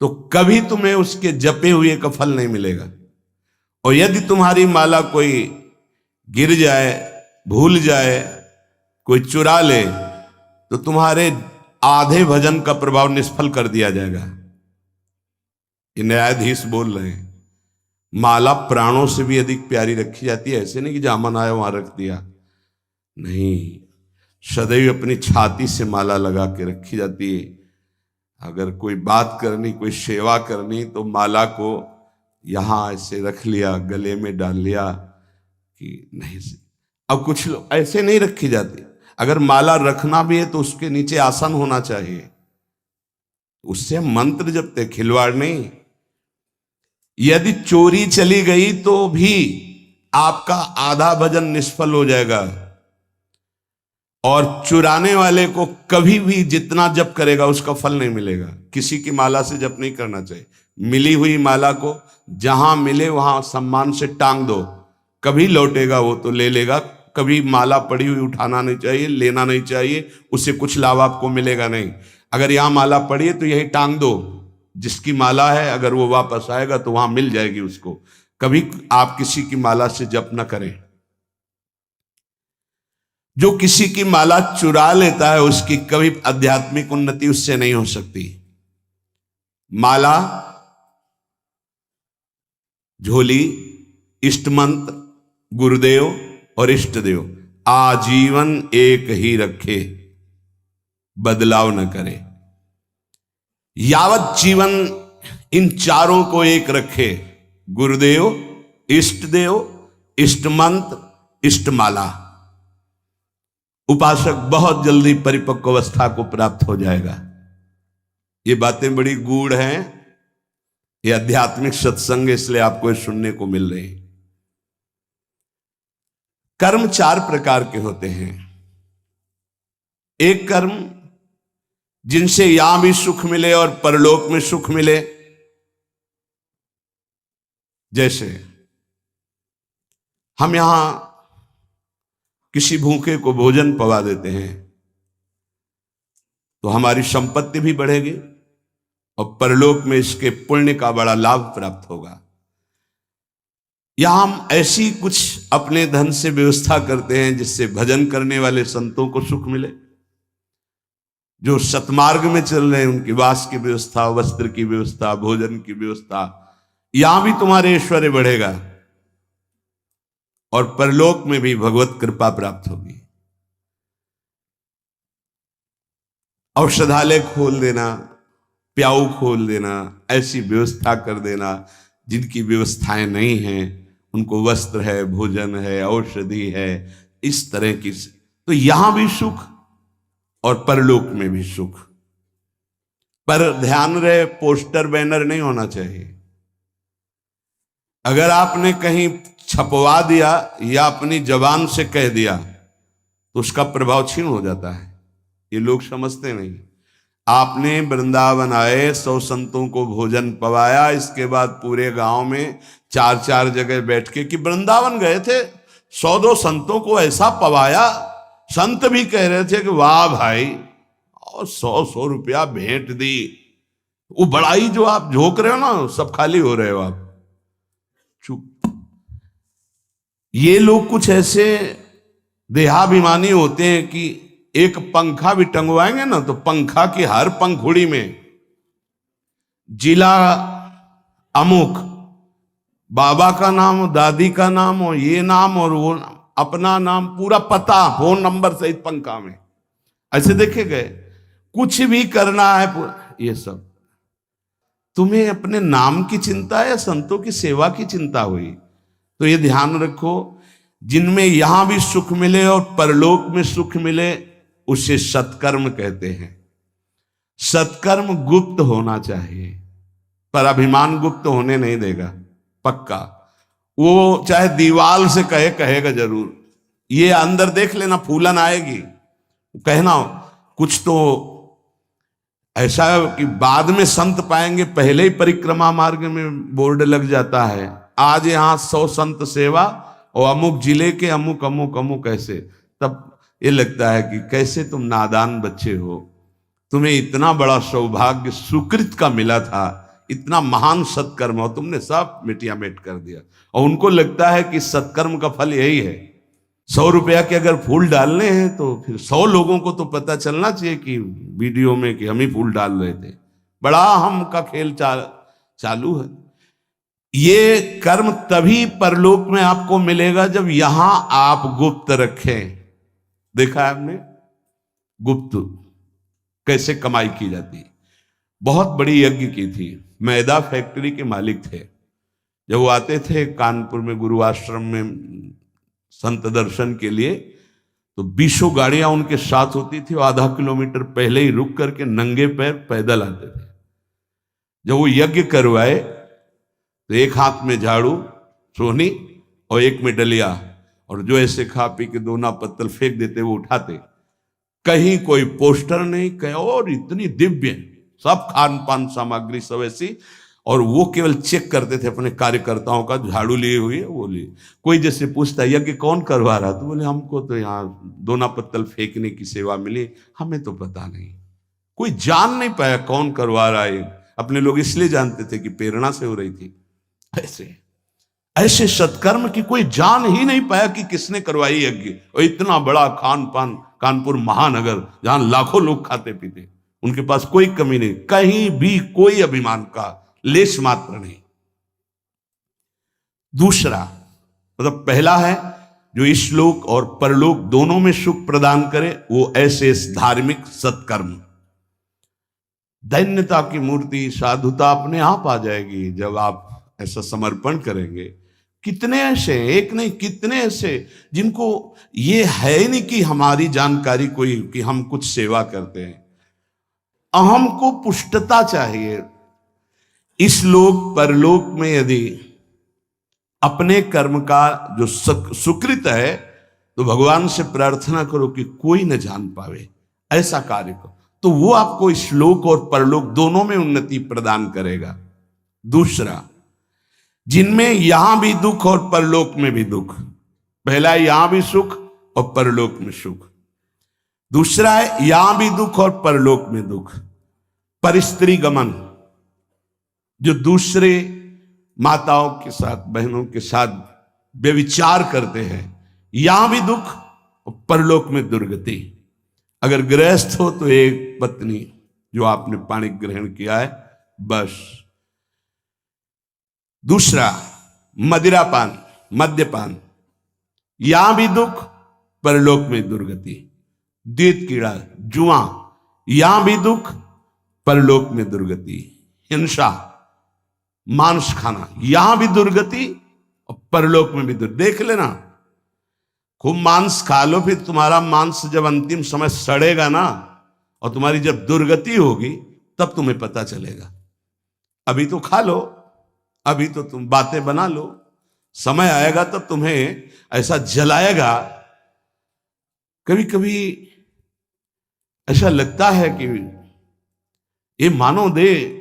तो कभी तुम्हें उसके जपे हुए का फल नहीं मिलेगा, और यदि तुम्हारी माला कोई गिर जाए, भूल जाए, कोई चुरा ले, तो तुम्हारे आधे भजन का प्रभाव निष्फल कर दिया जाएगा। ये न्यायाधीश बोल रहे हैं। माला प्राणों से भी अधिक प्यारी रखी जाती है, ऐसे नहीं कि जहां मन आया वहां रख दिया, नहीं, सदैव अपनी छाती से माला लगा के रखी जाती है। अगर कोई बात करनी, कोई सेवा करनी, तो माला को यहां ऐसे रख लिया, गले में डाल लिया कि नहीं से। अब कुछ लोग ऐसे नहीं रखी जाती, अगर माला रखना भी है तो उसके नीचे आसन होना चाहिए, उससे हम मंत्र जपते, खिलवाड़ नहीं। यदि चोरी चली गई तो भी आपका आधा भजन निष्फल हो जाएगा, और चुराने वाले को कभी भी जितना जप करेगा उसका फल नहीं मिलेगा। किसी की माला से जप नहीं करना चाहिए। मिली हुई माला को जहां मिले वहां सम्मान से टांग दो, कभी लौटेगा वो तो ले लेगा। कभी माला पड़ी हुई उठाना नहीं चाहिए, लेना नहीं चाहिए, उससे कुछ लाभ आपको मिलेगा नहीं। अगर यहां माला पड़ी है तो यही टांग दो, जिसकी माला है अगर वो वापस आएगा तो वहां मिल जाएगी उसको। कभी आप किसी की माला से जप न करें। जो किसी की माला चुरा लेता है उसकी कभी आध्यात्मिक उन्नति उससे नहीं हो सकती। माला, झोली, इष्ट मंत्र, गुरुदेव और इष्ट देव आजीवन एक ही रखे, बदलाव न करे। यावत जीवन इन चारों को एक रखे, गुरुदेव, इष्ट देव, इष्ट मंत्र, इष्ट माला, उपासक बहुत जल्दी परिपक्व अवस्था को प्राप्त हो जाएगा। ये बातें बड़ी गूढ़ हैं, ये आध्यात्मिक सत्संग, इसलिए आपको सुनने को मिल रहे हैं। कर्म 4 प्रकार के होते हैं। एक कर्म जिनसे यहां भी सुख मिले और परलोक में सुख मिले, जैसे हम यहां किसी भूखे को भोजन पवा देते हैं तो हमारी संपत्ति भी बढ़ेगी और परलोक में इसके पुण्य का बड़ा लाभ प्राप्त होगा। या हम ऐसी कुछ अपने धन से व्यवस्था करते हैं जिससे भजन करने वाले संतों को सुख मिले, जो सतमार्ग में चल रहे हैं उनकी वास की व्यवस्था, वस्त्र की व्यवस्था, भोजन की व्यवस्था, यहां भी तुम्हारे ऐश्वर्य बढ़ेगा और परलोक में भी भगवत कृपा प्राप्त होगी। औषधालय खोल देना, प्याऊ खोल देना, ऐसी व्यवस्था कर देना जिनकी व्यवस्थाएं नहीं हैं, उनको वस्त्र है, भोजन है, औषधि है, इस तरह की, तो यहां भी सुख और परलोक में भी सुख। पर ध्यान रहे, पोस्टर बैनर नहीं होना चाहिए। अगर आपने कहीं छपवा दिया या अपनी जबान से कह दिया तो उसका प्रभाव क्षीण हो जाता है, ये लोग समझते नहीं। आपने वृंदावन आए, 100 संतों को भोजन पवाया, इसके बाद पूरे गांव में 4-4 जगह बैठ के, कि वृंदावन गए थे, 100-2 संतों को ऐसा पवाया, संत भी कह रहे थे कि वाह भाई, और 100-100 रुपया भेंट दी। वो बड़ाई जो आप झोंक रहे हो ना, सब खाली हो रहे हो आप, चुप। ये लोग कुछ ऐसे देहाभिमानी होते हैं कि एक पंखा भी टंगवाएंगे ना तो पंखा की हर पंखुड़ी में जिला अमुक, बाबा का नाम, दादी का नाम और ये नाम और वो नाम, अपना नाम, पूरा पता, फोन नंबर सहित पंखा में ऐसे देखे गए। कुछ भी करना है पूरा, ये सब। तुम्हें अपने नाम की चिंता है या संतों की सेवा की चिंता हुई? तो ये ध्यान रखो, जिनमें यहां भी सुख मिले और परलोक में सुख मिले उसे सत्कर्म कहते हैं। सत्कर्म गुप्त होना चाहिए, पर अभिमान गुप्त होने नहीं देगा, पक्का। वो चाहे दीवाल से कहेगा जरूर। ये अंदर देख लेना, फूलन आएगी, कहना कुछ तो ऐसा कि बाद में संत पाएंगे, पहले ही परिक्रमा मार्ग में बोर्ड लग जाता है, आज यहां 100 संत सेवा और अमुक जिले के अमुक अमुक अमुक ऐसे। तब ये लगता है कि कैसे तुम नादान बच्चे हो, तुम्हें इतना बड़ा सौभाग्य सुकृत का मिला था, इतना महान सत्कर्म, और तुमने सब मिटिया मेट कर दिया। और उनको लगता है कि सत्कर्म का फल यही है। 100 रुपया के अगर फूल डालने हैं तो फिर 100 लोगों को तो पता चलना चाहिए कि वीडियो में कि हम ही फूल डाल रहे थे। बड़ा हम का खेल चालू है। ये कर्म तभी परलोक में आपको मिलेगा जब यहां आप गुप्त रखें। देखा है आपने गुप्त कैसे कमाई की जाती? बहुत बड़ी यज्ञ की थी, मैदा फैक्ट्री के मालिक थे। जब वो आते थे कानपुर में गुरु आश्रम में संत दर्शन के लिए, तो 20 गाड़ियां उनके साथ होती थी, और आधा किलोमीटर पहले ही रुक करके नंगे पैर पैदल आते थे। जब वो यज्ञ करवाए तो एक हाथ में झाड़ू सोहनी और एक में डलिया, और जो ऐसे खा पी के दोना पत्तल फेंक देते वो उठाते। कहीं कोई पोस्टर नहीं, कहीं, और इतनी दिव्य सब खान पान सामग्री सब ऐसी, और वो केवल चेक करते थे अपने कार्यकर्ताओं का, झाड़ू लिए हुए वो लिए। कोई जैसे पूछता यज्ञ कौन करवा रहा, तो बोले हमको तो यहाँ दोना पत्तल फेंकने की सेवा मिली, हमें तो पता नहीं। कोई जान नहीं पाया कौन करवा रहा है, अपने लोग इसलिए जानते थे कि प्रेरणा से हो रही थी। ऐसे सत्कर्म की कोई जान ही नहीं पाया कि किसने करवाई यज्ञ। और इतना बड़ा खान पान, कानपुर महानगर जहां लाखों लोग खाते पीते, उनके पास कोई कमी नहीं, कहीं भी कोई अभिमान का लेश मात्र नहीं। दूसरा मतलब पहला है जो इस लोक और परलोक दोनों में सुख प्रदान करे, वो ऐसे धार्मिक सत्कर्म। दैन्यता की मूर्ति, साधुता अपने आप आ जाएगी जब आप ऐसा समर्पण करेंगे। कितने ऐसे, एक नहीं कितने ऐसे जिनको ये है नहीं कि हमारी जानकारी कोई, कि हम कुछ सेवा करते हैं। अहम को पुष्टता चाहिए। इस लोक परलोक में यदि अपने कर्म का जो सुकृत है, तो भगवान से प्रार्थना करो कि कोई न जान पावे, ऐसा कार्य करो, तो वो आपको इस लोक और परलोक दोनों में उन्नति प्रदान करेगा। दूसरा, जिनमें यहां भी दुख और परलोक में भी दुख। पहला है यहां भी सुख और परलोक में सुख। दूसरा है यहां भी दुख और परलोक में दुख। परिस्त्री गमन, जो दूसरे माताओं के साथ, बहनों के साथ व्यभिचार करते हैं, यहां भी दुख और परलोक में दुर्गति। अगर गृहस्थ हो तो एक पत्नी जो आपने पाणी ग्रहण किया है, बस। दूसरा मदिरापान, मद्यपान, यहां भी दुख, परलोक में दुर्गति। द्वैत कीड़ा, जुआ, यहां भी दुख, परलोक में दुर्गति। हिंसा, मांस खाना, यहां भी दुर्गति और परलोक में भी दुर्गति। देख लेना, खूब मांस खा लो, फिर तुम्हारा मांस जब अंतिम समय सड़ेगा ना, और तुम्हारी जब दुर्गति होगी, तब तुम्हें पता चलेगा। अभी तो खा लो, अभी तो तुम बातें बना लो, समय आएगा तब तुम्हें ऐसा जलाएगा। कभी कभी ऐसा लगता है कि ये मानव देह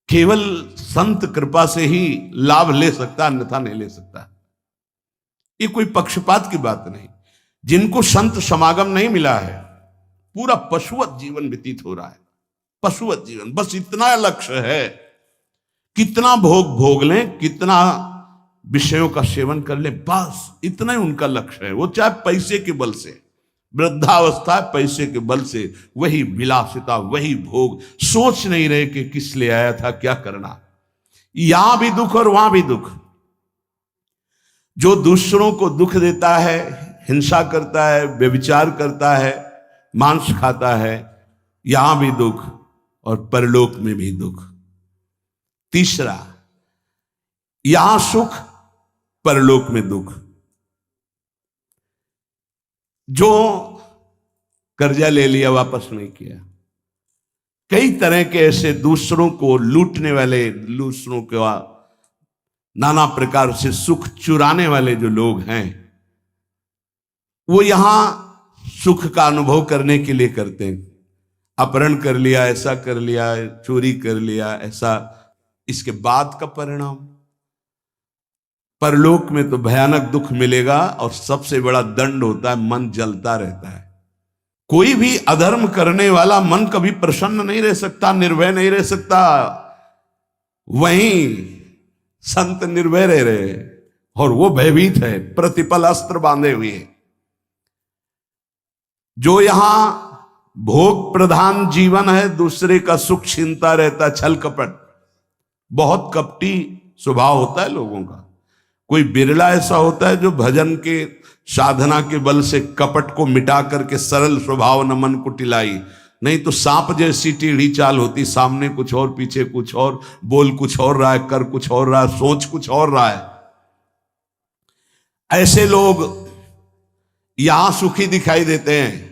केवल संत कृपा से ही लाभ ले सकता, अन्यथा नहीं ले सकता। ये कोई पक्षपात की बात नहीं। जिनको संत समागम नहीं मिला है, पूरा पशुवत जीवन व्यतीत हो रहा है, पशुवत जीवन। बस इतना लक्ष्य है, कितना भोग भोग लें, कितना विषयों का सेवन कर ले, बस इतना ही उनका लक्ष्य है। वो चाहे पैसे के बल से, वृद्धावस्था पैसे के बल से, वही विलासिता, वही भोग, सोच नहीं रहे कि किस लिए आया था, क्या करना। यहां भी दुख और वहां भी दुख। जो दूसरों को दुख देता है, हिंसा करता है, व्यभिचार करता है, मांस खाता है, यहां भी दुख और परलोक में भी दुख। तीसरा, यहां सुख, परलोक में दुख। जो कर्जा ले लिया, वापस नहीं किया, कई तरह के ऐसे दूसरों को लूटने वाले, दूसरों के नाना प्रकार से सुख चुराने वाले जो लोग हैं, वो यहां सुख का अनुभव करने के लिए करते हैं। अपहरण कर लिया, ऐसा कर लिया, चोरी कर लिया, ऐसा। इसके बाद का परिणाम परलोक में तो भयानक दुख मिलेगा, और सबसे बड़ा दंड होता है, मन जलता रहता है। कोई भी अधर्म करने वाला मन कभी प्रसन्न नहीं रह सकता, निर्भय नहीं रह सकता। वहीं संत निर्भय रह रहे, और वो भयभीत है, प्रतिपल अस्त्र बांधे हुए। जो यहां भोग प्रधान जीवन है, दूसरे का सुख छीनता रहता, छल कपट, बहुत कपटी स्वभाव होता है लोगों का। कोई बिरला ऐसा होता है जो भजन के साधना के बल से कपट को मिटा करके सरल स्वभाव न मन को टिलाई। नहीं तो सांप जैसी टेढ़ी चाल होती, सामने कुछ और, पीछे कुछ और, बोल कुछ और रहा है, कर कुछ और रहा है, सोच कुछ और रहा है। ऐसे लोग यहां सुखी दिखाई देते हैं।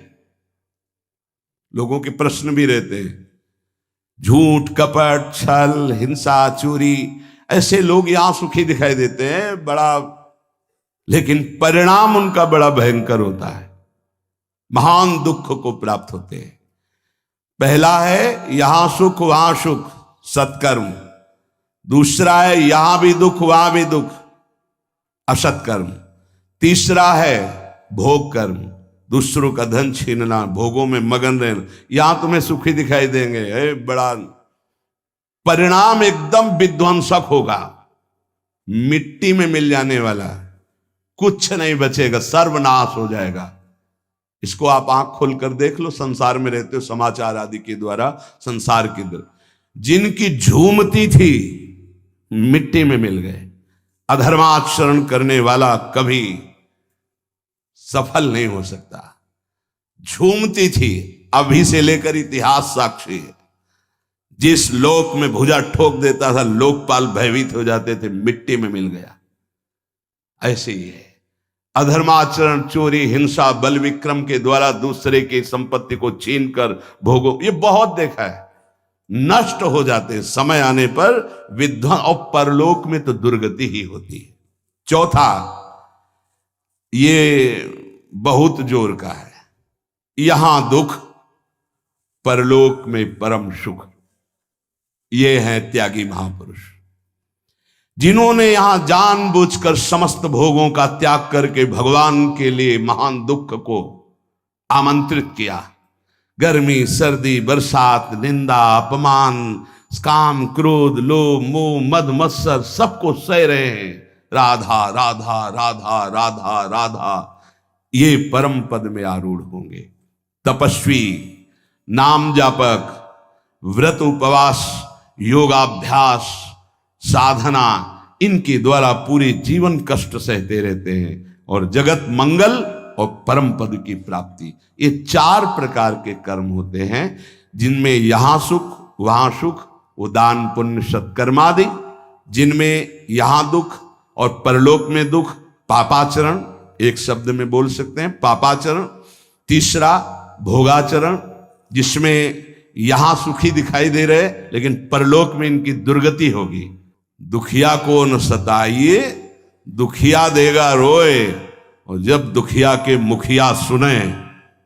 लोगों के प्रश्न भी रहते हैं, झूठ, कपट, छल, हिंसा, चोरी, ऐसे लोग यहां सुखी दिखाई देते हैं बड़ा, लेकिन परिणाम उनका बड़ा भयंकर होता है, महान दुख को प्राप्त होते हैं। पहला है यहां सुख वहां सुख, सत्कर्म। दूसरा है यहां भी दुख वहां भी दुख, असत्कर्म। तीसरा है भोग कर्म, दूसरों का धन छीनना, भोगों में मगन रहना। यहां तुम्हें सुखी दिखाई देंगे, बड़ा परिणाम एकदम विध्वंसक होगा, मिट्टी में मिल जाने वाला, कुछ नहीं बचेगा, सर्वनाश हो जाएगा। इसको आप आंख खोलकर देख लो, संसार में रहते हो, समाचार आदि के द्वारा संसार की जिनकी झूमती थी मिट्टी में मिल गए। अधर्माचरण करने वाला कभी सफल नहीं हो सकता। झूमती थी, अभी से लेकर इतिहास साक्षी है। जिस लोक में भुजा ठोक देता था, लोकपाल भयभीत हो जाते थे, मिट्टी में मिल गया। ऐसे ही है अधर्माचरण, चोरी, हिंसा, बल विक्रम के द्वारा दूसरे की संपत्ति को छीनकर भोगो, ये बहुत देखा है, नष्ट हो जाते हैं। समय आने पर विध्वंस, और परलोक में तो दुर्गति ही होती है। चौथा, ये बहुत जोर का है, यहां दुख, परलोक में परम सुख। ये है त्यागी महापुरुष। जिन्होंने यहां जानबूझकर समस्त भोगों का त्याग करके भगवान के लिए महान दुख को आमंत्रित किया। गर्मी, सर्दी, बरसात, निंदा, अपमान, काम, क्रोध, लोभ, मोह, मद, मत्सर सबको सह रहे हैं। राधा राधा राधा राधा राधा, ये परम पद में आरूढ़ होंगे। तपस्वी, नाम जापक, व्रत उपवास, योगाभ्यास, साधना, इनके द्वारा पूरे जीवन कष्ट सहते रहते हैं और जगत मंगल और परम पद की प्राप्ति, ये 4 प्रकार के कर्म होते हैं जिनमें यहां सुख वहां सुख, वो दान पुण्य सत्कर्मादि, जिनमें यहां दुख और परलोक में दुख, पापाचरण, एक शब्द में बोल सकते हैं पापाचरण। तीसरा भोगाचरण, जिसमें यहां सुखी दिखाई दे रहे लेकिन परलोक में इनकी दुर्गति होगी। दुखिया को न सताइए, दुखिया देगा रोए, और जब दुखिया के मुखिया सुने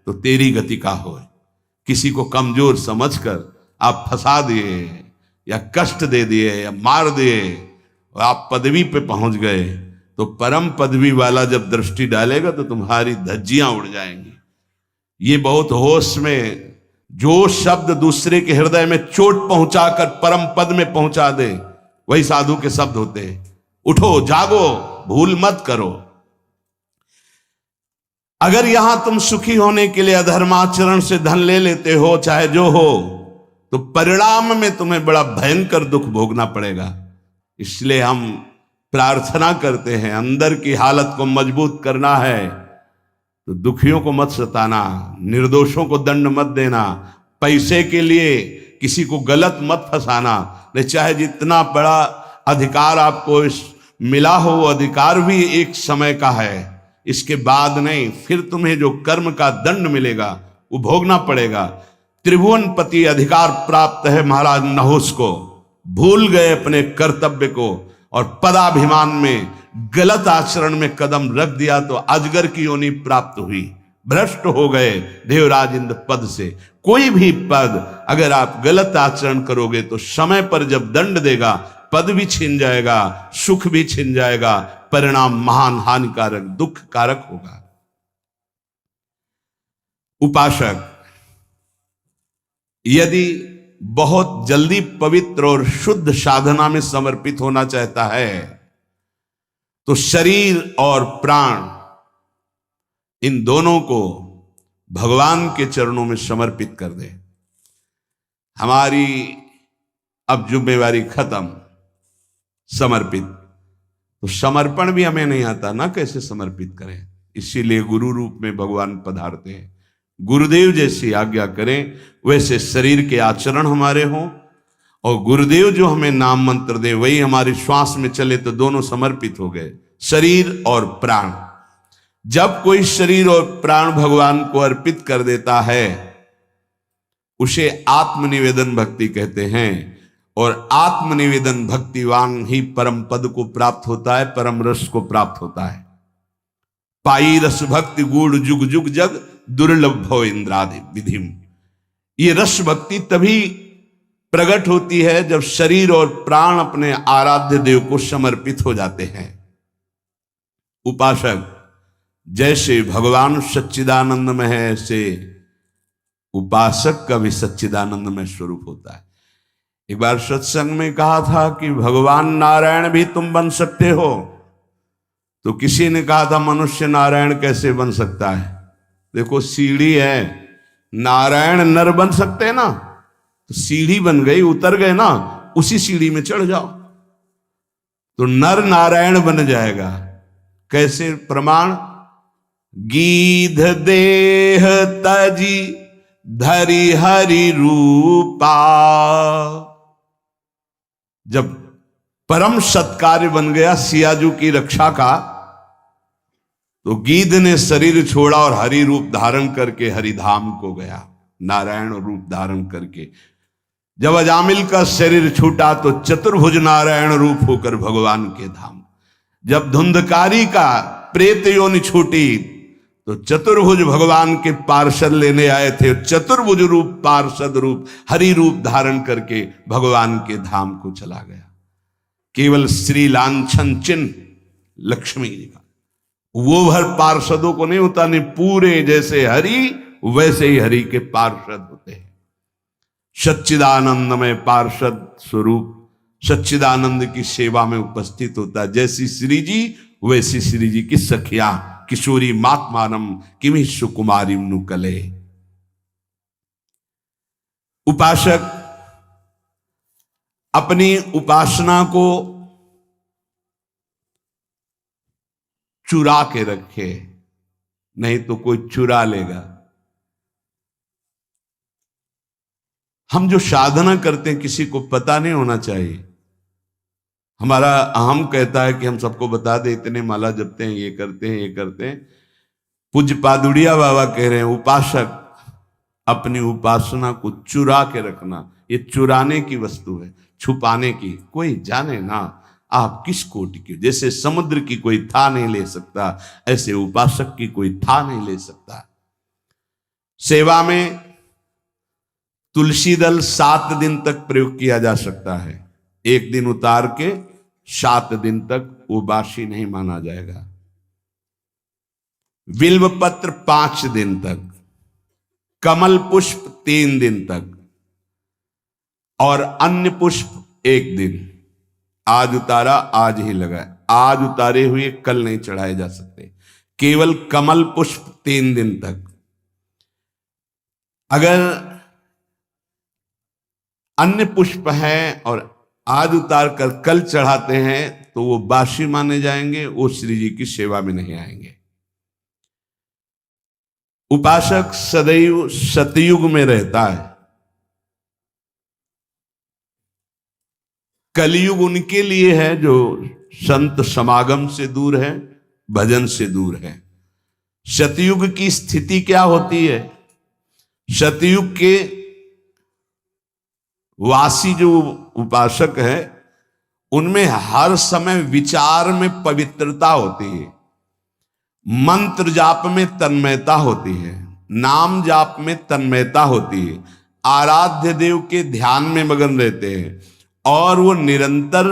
तो तेरी गति का होए। किसी को कमजोर समझकर आप फंसा दिए या कष्ट दे दिए या मार दिए और आप पदवी पे पहुंच गए, तो परम पदवी वाला जब दृष्टि डालेगा तो तुम्हारी धज्जियां उड़ जाएंगी। ये बहुत होश में, जो शब्द दूसरे के हृदय में चोट पहुंचाकर परम पद में पहुंचा दे, वही साधु के शब्द होते हैं। उठो, जागो, भूल मत करो। अगर यहां तुम सुखी होने के लिए अधर्माचरण से धन ले लेते हो, चाहे जो हो, तो परिणाम में तुम्हें बड़ा भयंकर दुख भोगना पड़ेगा। इसलिए हम प्रार्थना करते हैं, अंदर की हालत को मजबूत करना है तो दुखियों को मत सताना, निर्दोषों को दंड मत देना, पैसे के लिए किसी को गलत मत फंसाना। नहीं, चाहे जितना बड़ा अधिकार आपको मिला हो, वो अधिकार भी एक समय का है, इसके बाद नहीं। फिर तुम्हें जो कर्म का दंड मिलेगा वो भोगना पड़ेगा। त्रिभुवनपति अधिकार प्राप्त है महाराज नहुस को, भूल गए अपने कर्तव्य को और पदाभिमान में गलत आचरण में कदम रख दिया तो अजगर की योनि प्राप्त हुई, भ्रष्ट हो गए देवराज इंद्र पद से। कोई भी पद अगर आप गलत आचरण करोगे तो समय पर जब दंड देगा, पद भी छिन जाएगा, सुख भी छिन जाएगा, परिणाम महान हानिकारक दुख कारक होगा। उपासक यदि बहुत जल्दी पवित्र और शुद्ध साधना में समर्पित होना चाहता है तो शरीर और प्राण, इन दोनों को भगवान के चरणों में समर्पित कर दे। हमारी अब जिम्मेवारी खत्म, समर्पित। तो समर्पण भी हमें नहीं आता ना, कैसे समर्पित करें। इसीलिए गुरु रूप में भगवान पधारते हैं। गुरुदेव जैसी आज्ञा करें वैसे शरीर के आचरण हमारे हों, और गुरुदेव जो हमें नाम मंत्र दे वही हमारी श्वास में चले, तो दोनों समर्पित हो गए, शरीर और प्राण। जब कोई शरीर और प्राण भगवान को अर्पित कर देता है उसे आत्मनिवेदन भक्ति कहते हैं, और आत्मनिवेदन भक्तिवान ही परम पद को प्राप्त होता है, परम रस को प्राप्त होता है। पाई रस भक्ति गूढ़ जुग जुग जग, दुर्लभ भव इंद्रादि विधिम। ये रस भक्ति तभी प्रकट होती है जब शरीर और प्राण अपने आराध्य देव को समर्पित हो जाते हैं। उपासक जैसे भगवान सच्चिदानंद में है, ऐसे उपासक का भी सच्चिदानंद में स्वरूप होता है। एक बार सत्संग में कहा था कि भगवान नारायण भी तुम बन सकते हो, तो किसी ने कहा था मनुष्य नारायण कैसे बन सकता है। देखो सीढ़ी है, नारायण नर बन सकते हैं ना, तो सीढ़ी बन गई, उतर गए ना, उसी सीढ़ी में चढ़ जाओ तो नर नारायण बन जाएगा। कैसे प्रमाण? गीध देह तजी धरि हरि रूपा। जब परम सत्कार्य बन गया सियाजू की रक्षा का, तो गीध ने शरीर छोड़ा और हरि रूप धारण करके हरिधाम को गया, नारायण रूप धारण करके। जब अजामिल का शरीर छूटा तो चतुर्भुज नारायण रूप होकर भगवान के धाम। जब धुंधकारी का प्रेत योनि छूटी तो चतुर्भुज भगवान के पार्षद लेने आए थे, चतुर्भुज रूप पार्षद रूप हरि रूप धारण करके भगवान के धाम को चला गया। केवल श्री लांछन चिन्ह लक्ष्मी जी का, वो भर पार्षदों को नहीं होता, नहीं पूरे जैसे हरि वैसे ही हरि के पार्षद होते हैं। सच्चिदानंदमय पार्षद स्वरूप सच्चिदानंद की सेवा में उपस्थित होता है। जैसी श्री जी वैसी श्री जी की सखिया किशोरी मात्मानम किमि सुकुमारी नुकले। उपासक अपनी उपासना को चुरा के रखे, नहीं तो कोई चुरा लेगा। हम जो साधना करते हैं किसी को पता नहीं होना चाहिए। हमारा अहम कहता है कि हम सबको बता दे, इतने माला जपते हैं, ये करते हैं, ये करते हैं। पूज्य पादुड़िया बाबा कह रहे हैं उपासक अपनी उपासना को चुरा के रखना, ये चुराने की वस्तु है, छुपाने की। कोई जाने ना आप किस कोटि के। जैसे समुद्र की कोई था नहीं ले सकता, ऐसे उपासक की कोई था नहीं ले सकता। सेवा में तुलसी दल 7 दिन तक प्रयोग किया जा सकता है। 1 दिन उतार के 7 दिन तक वो बासी नहीं माना जाएगा। बिल्व पत्र 5 दिन तक, कमल पुष्प 3 दिन तक और अन्य पुष्प 1 दिन। आज उतारा आज ही लगाए, आज उतारे हुए कल नहीं चढ़ाए जा सकते। केवल कमल पुष्प 3 दिन तक। अगर अन्य पुष्प हैं और आज उतार कर कल चढ़ाते हैं तो वो बासी माने जाएंगे, वो श्री जी की सेवा में नहीं आएंगे। उपासक सदैव सतयुग में रहता है। कलयुग उनके लिए है जो संत समागम से दूर है, भजन से दूर है। सतयुग की स्थिति क्या होती है? सतयुग के वासी जो उपासक है उनमें हर समय विचार में पवित्रता होती है, मंत्र जाप में तन्मयता होती है, नाम जाप में तन्मयता होती है, आराध्य देव के ध्यान में मगन रहते हैं और वो निरंतर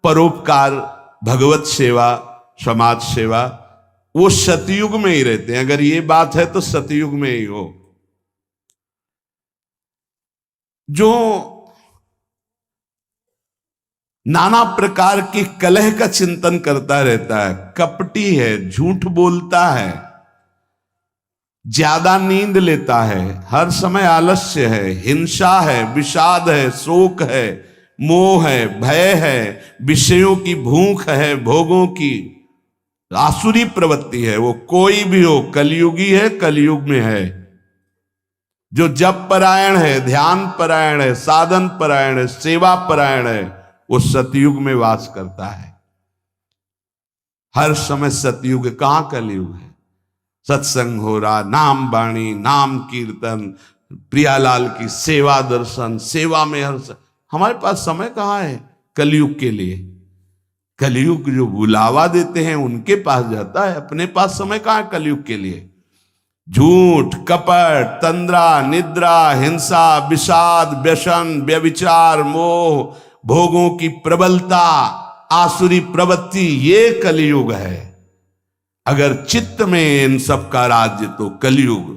परोपकार, भगवत सेवा, समाज सेवा, वो सतयुग में ही रहते हैं। अगर ये बात है तो सतयुग में ही हो। जो नाना प्रकार की कलह का चिंतन करता रहता है, कपटी है, झूठ बोलता है, ज्यादा नींद लेता है, हर समय आलस्य है, हिंसा है, विषाद है, शोक है, मोह है, भय है, विषयों की भूख है, भोगों की आसुरी प्रवृत्ति है, वो कोई भी हो कलयुगी है, कलयुग में है। जो जप परायण है, ध्यान परायण है, साधन परायण है, सेवा परायण है, वो सतयुग में वास करता है। हर समय सतयुग, कहां कलयुग है? सत्संग हो रहा, नाम वाणी, नाम कीर्तन, प्रियालाल की सेवा दर्शन, सेवा में हर हमारे पास समय कहाँ है कलयुग के लिए? कलयुग जो बुलावा देते हैं उनके पास जाता है, अपने पास समय कहाँ है कलयुग के लिए? झूठ, कपट, तंद्रा, निद्रा, हिंसा, विषाद, व्यसन, व्यभिचार, मोह, भोगों की प्रबलता, आसुरी प्रवृत्ति, ये कलयुग है। अगर चित्त में इन सब का राज्य तो कलयुग।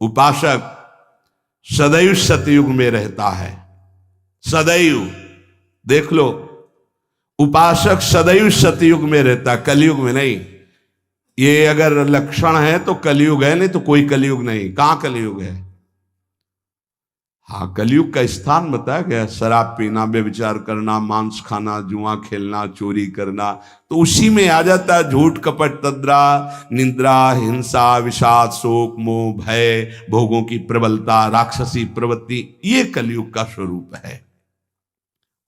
उपासक सदैव सतयुग में रहता है, सदैव। देख लो, उपासक सदैव सतयुग में रहता, कलयुग में नहीं। ये अगर लक्षण है तो कलयुग है, नहीं तो कोई कलयुग नहीं। कहां कलयुग है? हाँ, कलयुग का स्थान बताया गया, शराब पीना, व्यभिचार करना, मांस खाना, जुआ खेलना, चोरी करना, तो उसी में आ जाता है झूठ, कपट, तंद्रा, निद्रा, हिंसा, विषाद, शोक, मोह, भय, भोगों की प्रबलता, राक्षसी प्रवृत्ति, ये कलयुग का स्वरूप है।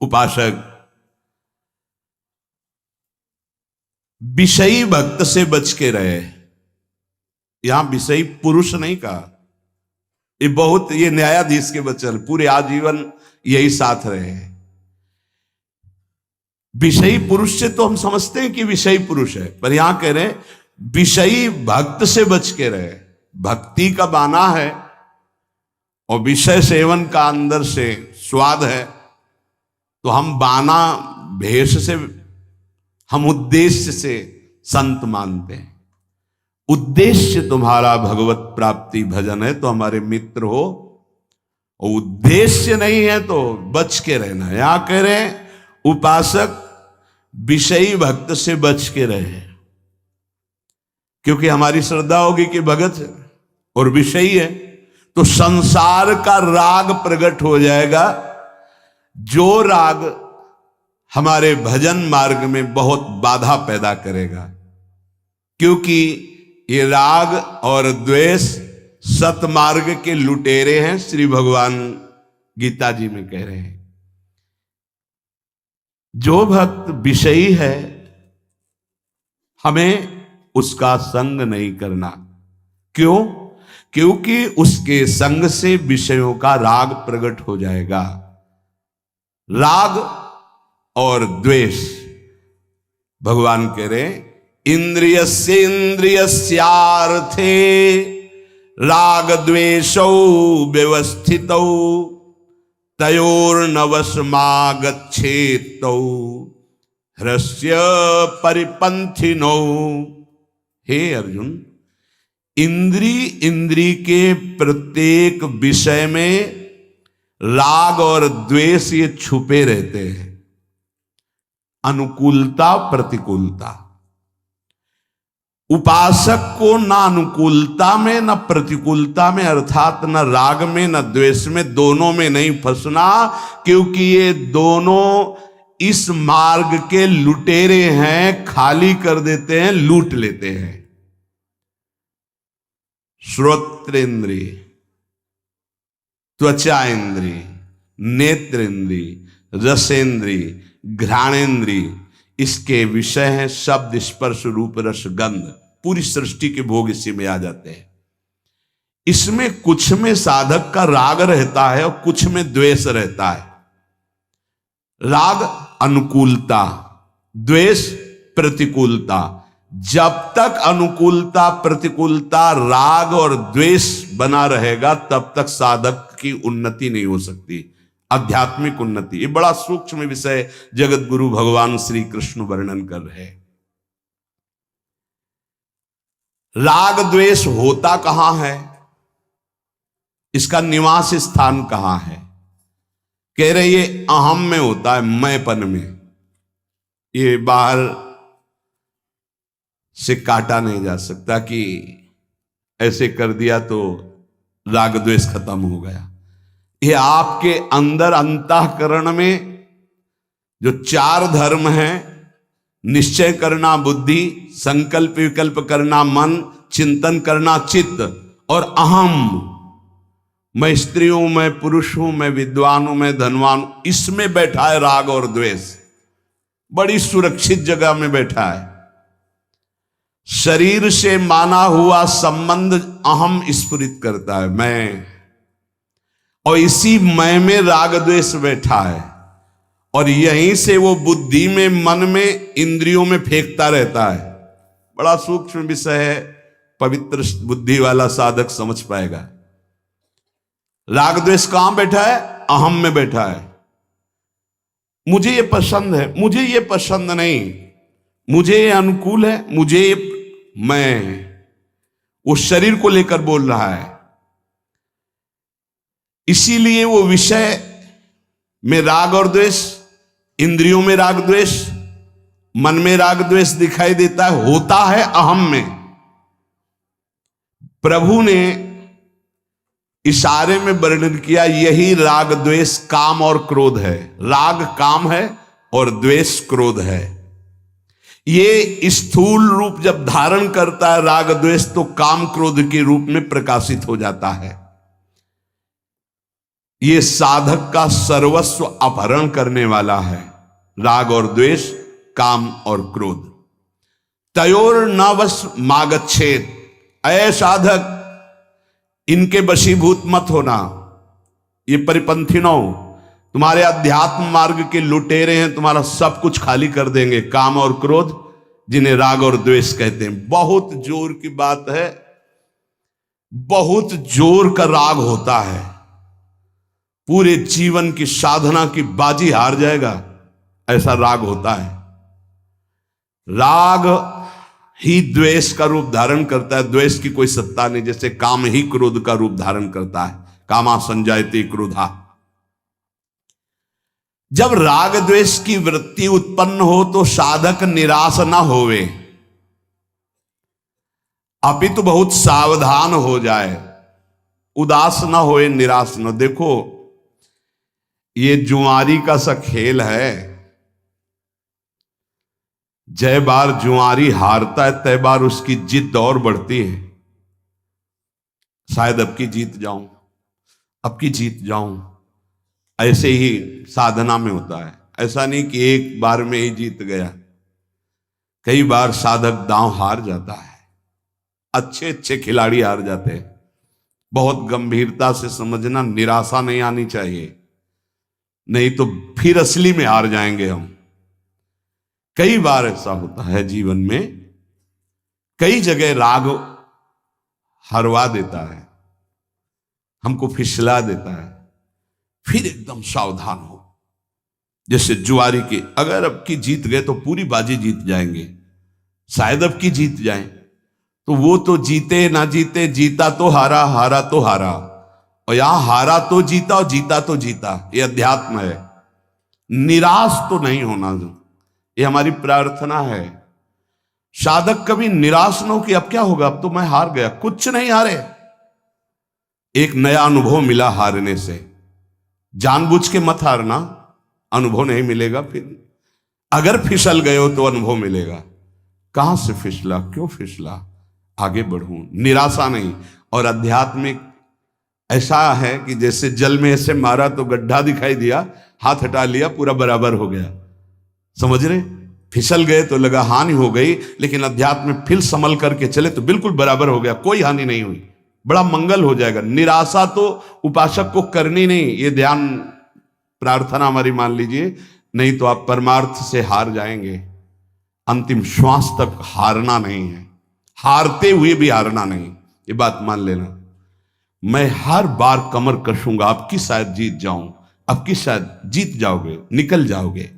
उपासक विषयी भक्त से बच के रहे। यहां विषयी पुरुष नहीं कहा, ये बहुत, ये न्यायाधीश के बच्चे पूरे आजीवन यही साथ रहे हैं। विषयी पुरुष से तो हम समझते हैं कि विषयी पुरुष है, पर यहां कह रहे हैं विषयी भक्त से बच के रहे। भक्ति का बाना है और विषय सेवन का अंदर से स्वाद है, तो हम बाना भेष से, हम उद्देश्य से संत मानते हैं। उद्देश्य तुम्हारा भगवत प्राप्ति भजन है तो हमारे मित्र हो, और उद्देश्य नहीं है तो बच के रहना। यहां कह रहे हैं उपासक विषयी भक्त से बच के रहे, क्योंकि हमारी श्रद्धा होगी कि भगत है और विषयी है तो संसार का राग प्रकट हो जाएगा, जो राग हमारे भजन मार्ग में बहुत बाधा पैदा करेगा। क्योंकि ये राग और द्वेष सतमार्ग के लुटेरे हैं, श्री भगवान गीता जी में कह रहे हैं। जो भक्त विषयी है हमें उसका संग नहीं करना। क्यों? क्योंकि उसके संग से विषयों का राग प्रकट हो जाएगा। राग और द्वेष, भगवान कह रहे इंद्रियस्य इंद्रियस्यार्थे राग द्वेषौ व्यवस्थितौ तयोर्नवशमागच्छेतौ ह्रस्य परिपंथिनौ। हे अर्जुन, इंद्री के प्रत्येक विषय में राग और द्वेष ये छुपे रहते हैं। अनुकूलता प्रतिकूलता, उपासक को ना अनुकूलता में न प्रतिकूलता में, अर्थात न राग में न द्वेष में, दोनों में नहीं फंसना, क्योंकि ये दोनों इस मार्ग के लुटेरे हैं, खाली कर देते हैं, लूट लेते हैं। श्रोत्रेंद्रिय, त्वचा इंद्रिय, नेत्र इंद्रिय, रसेंद्रिय, घ्राणेन्द्रिय, इसके विषय हैं शब्द स्पर्श रूप रस गंध। पूरी सृष्टि के भोग इसी में आ जाते हैं। इसमें कुछ में साधक का राग रहता है और कुछ में द्वेष रहता है। राग अनुकूलता, द्वेष प्रतिकूलता। जब तक अनुकूलता प्रतिकूलता राग और द्वेष बना रहेगा तब तक साधक की उन्नति नहीं हो सकती, आध्यात्मिक उन्नति। ये बड़ा सूक्ष्म विषय जगत गुरु भगवान श्री कृष्ण वर्णन कर रहे हैं। राग द्वेष होता कहां है, इसका निवास स्थान कहां है? कह रहे ये अहम में होता है, मैंपन में। ये बाहर से काटा नहीं जा सकता कि ऐसे कर दिया तो राग द्वेष खत्म हो गया। ये आपके अंदर अंतःकरण में जो चार धर्म हैं, निश्चय करना बुद्धि, संकल्प विकल्प करना मन, चिंतन करना चित्त, और अहम, मैं स्त्री हूं, मैं पुरुष हूं, मैं विद्वान हूं, मैं धनवान हूं, इसमें बैठा है राग और द्वेष। बड़ी सुरक्षित जगह में बैठा है। शरीर से माना हुआ संबंध अहम स्फुरित करता है, मैं, और इसी मैं में राग द्वेष बैठा है, और यहीं से वो बुद्धि में, मन में, इंद्रियों में फेंकता रहता है। बड़ा सूक्ष्म विषय है, पवित्र बुद्धि वाला साधक समझ पाएगा। राग द्वेष कहां बैठा है? अहम में बैठा है। मुझे ये पसंद है, मुझे ये पसंद नहीं, मुझे ये अनुकूल है, मुझे ये, मैं उस शरीर को लेकर बोल रहा है। इसीलिए वो विषय में राग और द्वेष, इंद्रियों में राग द्वेष, मन में राग द्वेष दिखाई देता है, होता है अहम में। प्रभु ने इशारे में वर्णन किया, यही राग द्वेष काम और क्रोध है। राग काम है और द्वेष क्रोध है। ये स्थूल रूप जब धारण करता है राग द्वेष, तो काम क्रोध के रूप में प्रकाशित हो जाता है। ये साधक का सर्वस्व अपहरण करने वाला है, राग और द्वेष, काम और क्रोध। तयोर नवश मागच्छेद, ऐ साधक इनके वशीभूत मत होना। ये परिपंथिनो, तुम्हारे अध्यात्म मार्ग के लुटेरे हैं, तुम्हारा सब कुछ खाली कर देंगे। काम और क्रोध, जिन्हें राग और द्वेष कहते हैं। बहुत जोर की बात है, बहुत जोर का राग होता है, पूरे जीवन की साधना की बाजी हार जाएगा ऐसा राग होता है। राग ही द्वेष का रूप धारण करता है, द्वेष की कोई सत्ता नहीं। जैसे काम ही क्रोध का रूप धारण करता है, कामा संजायते क्रोधा। जब राग द्वेष की वृत्ति उत्पन्न हो तो साधक निराश ना होवे, अपितु बहुत सावधान हो जाए, उदास ना होए, निराश न। देखो ये जुआरी का सा खेल है। जय बार जुआरी हारता है तय बार उसकी जिद और बढ़ती है। शायद अब की जीत जाऊं, अब की जीत जाऊं। ऐसे ही साधना में होता है। ऐसा नहीं कि एक बार में ही जीत गया, कई बार साधक दांव हार जाता है। अच्छे अच्छे खिलाड़ी हार जाते हैं। बहुत गंभीरता से समझना, निराशा नहीं आनी चाहिए, नहीं तो फिर असली में हार जाएंगे हम। कई बार ऐसा होता है जीवन में, कई जगह राग हरवा देता है, हमको फिसला देता है। फिर एकदम सावधान हो। जैसे जुआरी की, अगर अब की जीत गए तो पूरी बाजी जीत जाएंगे, शायद अब की जीत जाएं, तो वो तो जीते ना जीते, जीता तो हारा, हारा तो हारा। और यहां हारा तो जीता और जीता तो जीता। ये अध्यात्म है। निराश तो नहीं होना, ये हमारी प्रार्थना है। साधक कभी निराश न हो कि अब क्या होगा, अब तो मैं हार गया। कुछ नहीं हारे, एक नया अनुभव मिला हारने से। जानबूझ के मत हारना, अनुभव नहीं मिलेगा। फिर अगर फिसल गए हो तो अनुभव मिलेगा। कहां से फिसला, क्यों फिसला, आगे बढ़ूं, निराशा नहीं। और आध्यात्मिक ऐसा है कि जैसे जल में ऐसे मारा तो गड्ढा दिखाई दिया, हाथ हटा लिया, पूरा बराबर हो गया। समझ रहे, फिसल गए तो लगा हानि हो गई, लेकिन अध्यात्म में फिर संभल करके चले तो बिल्कुल बराबर हो गया, कोई हानि नहीं हुई, बड़ा मंगल हो जाएगा। निराशा तो उपासक को करनी नहीं, ये ध्यान प्रार्थना हमारी मान लीजिए, नहीं तो आप परमार्थ से हार जाएंगे। अंतिम श्वास तक हारना नहीं है, हारते हुए भी हारना नहीं, ये बात मान लेना। मैं हर बार कमर कसूंगा, अब की शायद जीत जाऊं, अब की शायद जीत जाओगे, निकल जाओगे।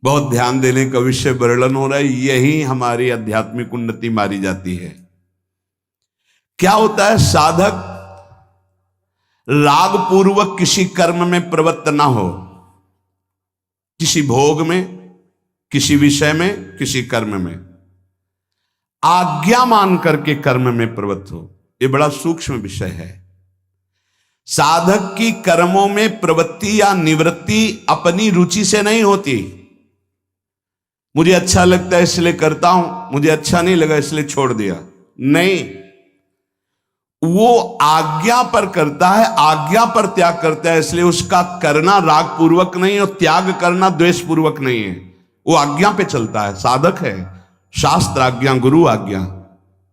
बहुत ध्यान देने का विषय वर्णन हो रहा है। यही हमारी आध्यात्मिक उन्नति मारी जाती है। क्या होता है, साधक राग पूर्वक किसी कर्म में प्रवृत्त ना हो, किसी भोग में, किसी विषय में, किसी कर्म में आज्ञा मान करके कर्म में प्रवृत्त हो। यह बड़ा सूक्ष्म विषय है। साधक की कर्मों में प्रवृत्ति या निवृत्ति अपनी रुचि से नहीं होती। मुझे अच्छा लगता है इसलिए करता हूं, मुझे अच्छा नहीं लगा इसलिए छोड़ दिया, नहीं। वो आज्ञा पर करता है, आज्ञा पर त्याग करता है, इसलिए उसका करना राग पूर्वक नहीं और त्याग करना द्वेष पूर्वक नहीं है। वो आज्ञा पे चलता है, साधक है। शास्त्र आज्ञा, गुरु आज्ञा।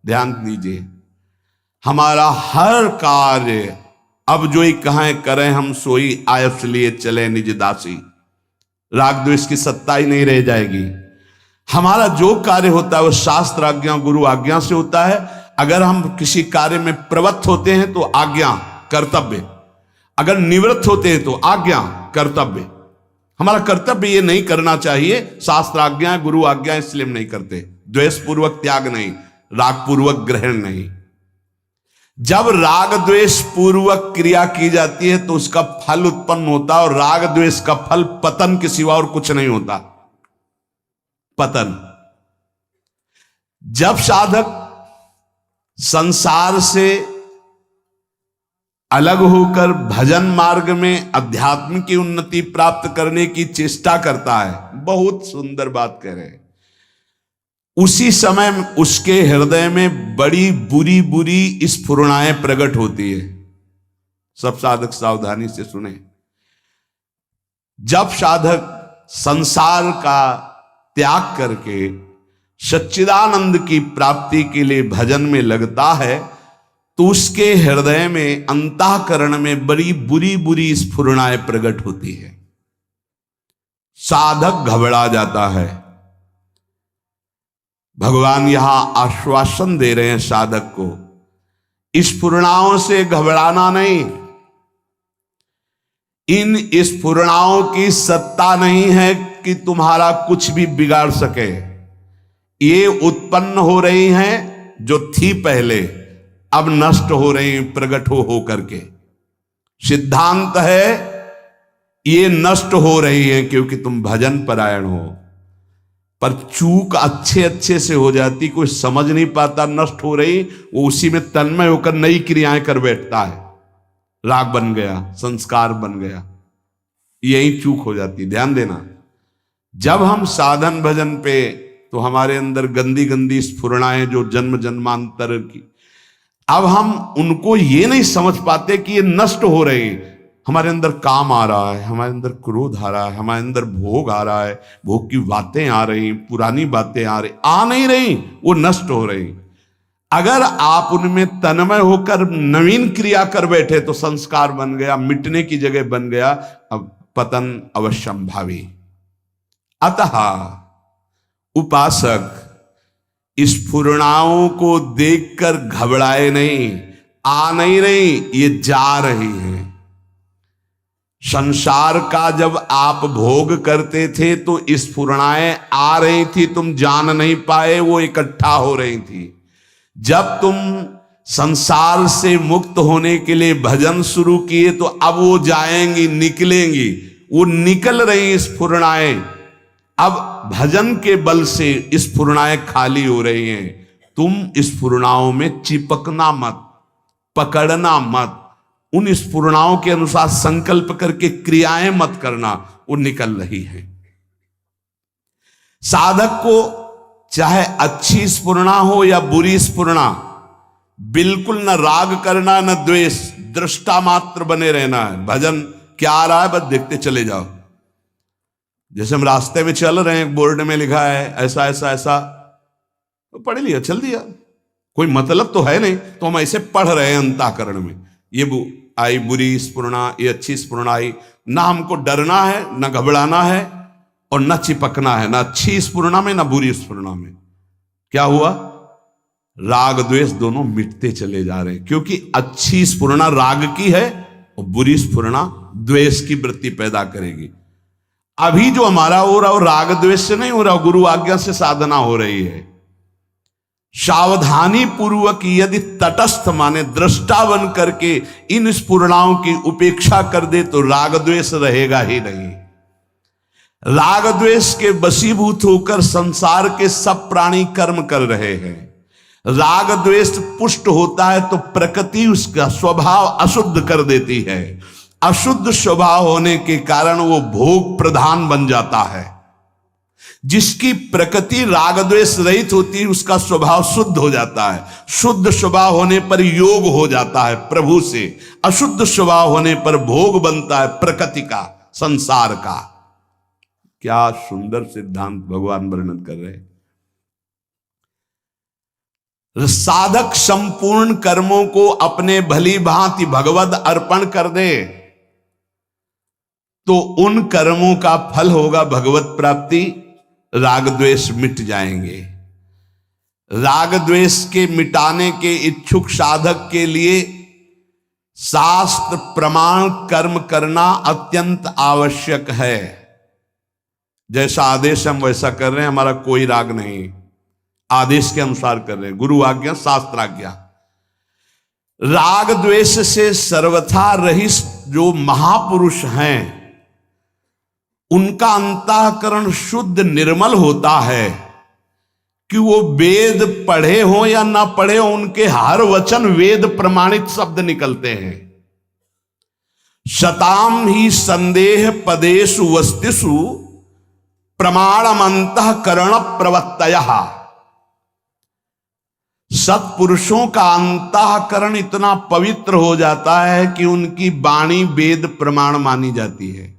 ध्यान दीजिए, हमारा हर कार्य अब जो ही कहें करें हम सोई, आयस लिए चले निज दासी। राग द्वेष की सत्ता ही नहीं रह जाएगी। हमारा जो कार्य होता है वो शास्त्र आज्ञा, गुरु आज्ञा से होता है। अगर हम किसी कार्य में प्रवृत्त होते हैं तो आज्ञा, कर्तव्य। अगर निवृत्त होते हैं तो आज्ञा, कर्तव्य। हमारा कर्तव्य ये नहीं करना चाहिए, शास्त्र आज्ञा, गुरु आज्ञा, इसलिए हम नहीं करते। द्वेष पूर्वक त्याग नहीं, राग पूर्वक ग्रहण नहीं। जब राग द्वेष पूर्वक क्रिया की जाती है तो उसका फल उत्पन्न होता है, और राग द्वेष का फल पतन के सिवा और कुछ नहीं होता। पतन। जब साधक संसार से अलग होकर भजन मार्ग में अध्यात्म की उन्नति प्राप्त करने की चेष्टा करता है, बहुत सुंदर बात कह रहे हैं, उसी समय उसके हृदय में बड़ी बुरी बुरी स्फुरणाएं प्रकट होती है। सब साधक सावधानी से सुने। जब साधक संसार का त्याग करके सच्चिदानंद की प्राप्ति के लिए भजन में लगता है तो उसके हृदय में, अंतःकरण में बड़ी बुरी बुरी स्फुरणाएं प्रकट होती है। साधक घबरा जाता है। भगवान यहां आश्वासन दे रहे हैं साधक को, स्फुरणाओं से घबराना नहीं। इन स्फुरणाओं की सत्ता नहीं है कि तुम्हारा कुछ भी बिगाड़ सके। ये उत्पन्न हो रही हैं जो थी पहले, अब नष्ट हो रही, प्रकट हो करके। सिद्धांत है ये नष्ट हो रही है क्योंकि तुम भजन परायण हो। पर चूक अच्छे अच्छे से हो जाती, कोई समझ नहीं पाता नष्ट हो रही, वो उसी में तन्मय होकर नई क्रियाएं कर बैठता है। राग बन गया, संस्कार बन गया, यही चूक हो जाती। ध्यान देना, जब हम साधन भजन पे, तो हमारे अंदर गंदी गंदी स्फुरणाएं जो जन्म जन्मांतर की, अब हम उनको ये नहीं समझ पाते कि ये नष्ट हो रही। हमारे अंदर काम आ रहा है, हमारे अंदर क्रोध आ रहा है, हमारे अंदर भोग आ रहा है, भोग की बातें आ रही, पुरानी बातें आ रही, आ नहीं रही, वो नष्ट हो रही। अगर आप उनमें तन्मय होकर नवीन क्रिया कर बैठे तो संस्कार बन गया, मिटने की जगह बन गया, अब पतन अवश्यंभावी। अतः उपासक स्फुरणाओं को देखकर घबराए नहीं, आ नहीं रही, ये जा रही है। संसार का जब आप भोग करते थे तो स्फुरणाएं आ रही थी, तुम जान नहीं पाए, वो इकट्ठा हो रही थी। जब तुम संसार से मुक्त होने के लिए भजन शुरू किए तो अब वो जाएंगी, निकलेंगी, वो निकल रही स्फुरणाएं। अब भजन के बल से स्फुरणाएं खाली हो रही हैं। तुम स्फुरणाओं में चिपकना मत, पकड़ना मत, उन स्फुरणाओं के अनुसार संकल्प करके क्रियाएं मत करना, वो निकल रही है। साधक को चाहे अच्छी स्फुरणा हो या बुरी स्फुरणा, बिल्कुल न राग करना न द्वेष, दृष्टा मात्र बने रहना है। भजन क्या आ रहा है बस देखते चले जाओ। जैसे हम रास्ते में चल रहे हैं, बोर्ड में लिखा है ऐसा ऐसा ऐसा, तो पढ़ लिया, चल दिया, कोई मतलब तो है नहीं, तो हम ऐसे पढ़ रहे हैं अंतःकरण में। ये आई बुरी स्फुरणा, ये अच्छी स्फुरणा आई, ना हमको डरना है, ना घबराना है, और न चिपकना है, ना अच्छी स्फुरणा में ना बुरी स्फुरणा में। क्या हुआ? राग द्वेष दोनों मिटते चले जा रहे हैं, क्योंकि अच्छी स्फुरणा राग की है और बुरी स्फुरणा द्वेष की वृत्ति पैदा करेगी। अभी जो हमारा हो रहा, वो राग द्वेष से नहीं हो रहा, गुरु आज्ञा से साधना हो रही है। सावधानी पूर्वक यदि तटस्थ माने दृष्टा बन करके इन स्फुरणाओं की उपेक्षा कर दे तो राग द्वेष रहेगा ही नहीं। राग द्वेष के वशीभूत होकर संसार के सब प्राणी कर्म कर रहे हैं। राग द्वेष पुष्ट होता है तो प्रकृति उसका स्वभाव अशुद्ध कर देती है। अशुद्ध स्वभाव होने के कारण वो भोग प्रधान बन जाता है। जिसकी प्रकृति राग द्वेष रहित होती है उसका स्वभाव शुद्ध हो जाता है। शुद्ध स्वभाव होने पर योग हो जाता है प्रभु से, अशुद्ध स्वभाव होने पर भोग बनता है प्रकृति का, संसार का। क्या सुंदर सिद्धांत भगवान वर्णन कर रहे हैं। साधक संपूर्ण कर्मों को अपने भली भांति भगवद अर्पण कर दे तो उन कर्मों का फल होगा भगवत प्राप्ति। राग द्वेष मिट जाएंगे। राग द्वेष के मिटाने के इच्छुक साधक के लिए शास्त्र प्रमाण कर्म करना अत्यंत आवश्यक है। जैसा आदेश हम वैसा कर रहे हैं, हमारा कोई राग नहीं, आदेश के अनुसार कर रहे हैं, गुरु आज्ञा शास्त्र आज्ञा। राग द्वेष से सर्वथा रहित जो महापुरुष हैं उनका अंतःकरण शुद्ध निर्मल होता है कि वो वेद पढ़े हो या ना पढ़े हो, उनके हर वचन वेद प्रमाणित शब्द निकलते हैं। शताम ही संदेह पदेषु वस्तिषु प्रमाणमंतःकरण प्रवत्तयः। सत्पुरुषों का अंतःकरण इतना पवित्र हो जाता है कि उनकी वाणी वेद प्रमाण मानी जाती है।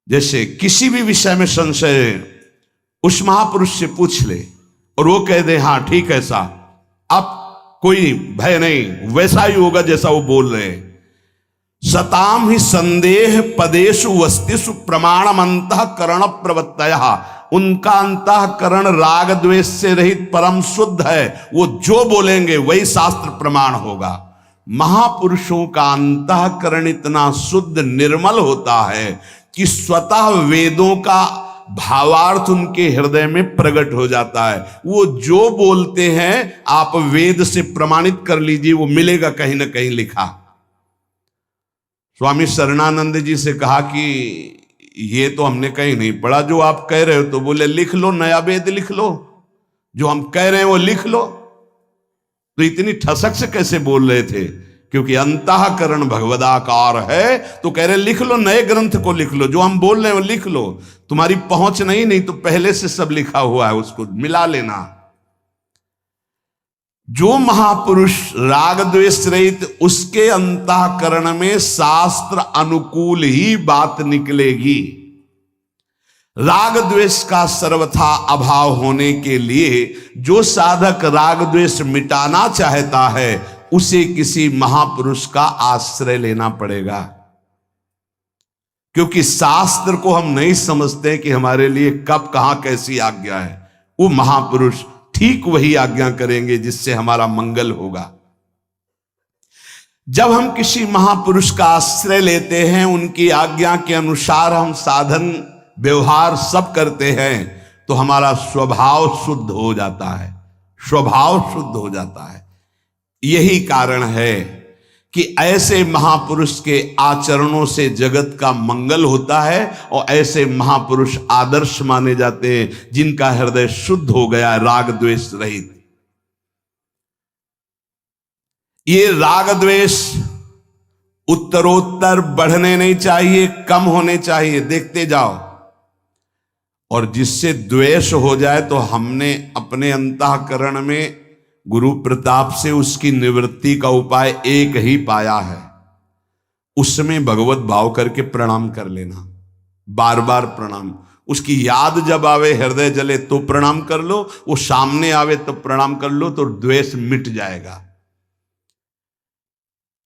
जैसे किसी भी विषय में संशय उस महापुरुष से पूछ ले और वो कह दे हाँ ठीक है सा, अब कोई भय नहीं, वैसा ही होगा जैसा वो बोल रहे हैं। सताम ही संदेह पदेषु वस्तिषु प्रमाणमंतःकरण प्रवत्तयः। उनका अंतःकरण राग द्वेष से रहित परम शुद्ध है। वो जो बोलेंगे वही शास्त्र प्रमाण होगा। महापुरुषों का अंतःकरण इतना शुद्ध निर्मल होता है कि स्वतः वेदों का भावार्थ उनके हृदय में प्रकट हो जाता है। वो जो बोलते हैं आप वेद से प्रमाणित कर लीजिए, वो मिलेगा कहीं ना कहीं लिखा। स्वामी शरणानंद जी से कहा कि ये तो हमने कहीं नहीं पढ़ा जो आप कह रहे हो, तो बोले लिख लो, नया वेद लिख लो, जो हम कह रहे हैं वो लिख लो। तो इतनी ठसक से कैसे बोल रहे थे? क्योंकि अंतःकरण भगवदाकार है, तो कह रहे लिख लो, नए ग्रंथ को लिख लो, जो हम बोल रहे हैं वो लिख लो। तुम्हारी पहुंच नहीं तो पहले से सब लिखा हुआ है, उसको मिला लेना। जो महापुरुष राग द्वेष रहित, उसके अंतःकरण में शास्त्र अनुकूल ही बात निकलेगी। राग द्वेष का सर्वथा अभाव होने के लिए जो साधक राग द्वेष मिटाना चाहता है, उसे किसी महापुरुष का आश्रय लेना पड़ेगा। क्योंकि शास्त्र को हम नहीं समझते कि हमारे लिए कब कहां कैसी आज्ञा है। वो महापुरुष ठीक वही आज्ञा करेंगे जिससे हमारा मंगल होगा। जब हम किसी महापुरुष का आश्रय लेते हैं, उनकी आज्ञा के अनुसार हम साधन व्यवहार सब करते हैं, तो हमारा स्वभाव शुद्ध हो जाता है, स्वभाव शुद्ध हो जाता है। यही कारण है कि ऐसे महापुरुष के आचरणों से जगत का मंगल होता है, और ऐसे महापुरुष आदर्श माने जाते हैं जिनका हृदय शुद्ध हो गया है, राग द्वेष रहित। ये राग द्वेष उत्तरोत्तर बढ़ने नहीं चाहिए, कम होने चाहिए, देखते जाओ। और जिससे द्वेष हो जाए तो हमने अपने अंतःकरण में गुरु प्रताप से उसकी निवृत्ति का उपाय एक ही पाया है, उसमें भगवत भाव करके प्रणाम कर लेना, बार बार प्रणाम। उसकी याद जब आवे, हृदय जले तो प्रणाम कर लो, वो सामने आवे तो प्रणाम कर लो, तो द्वेष मिट जाएगा।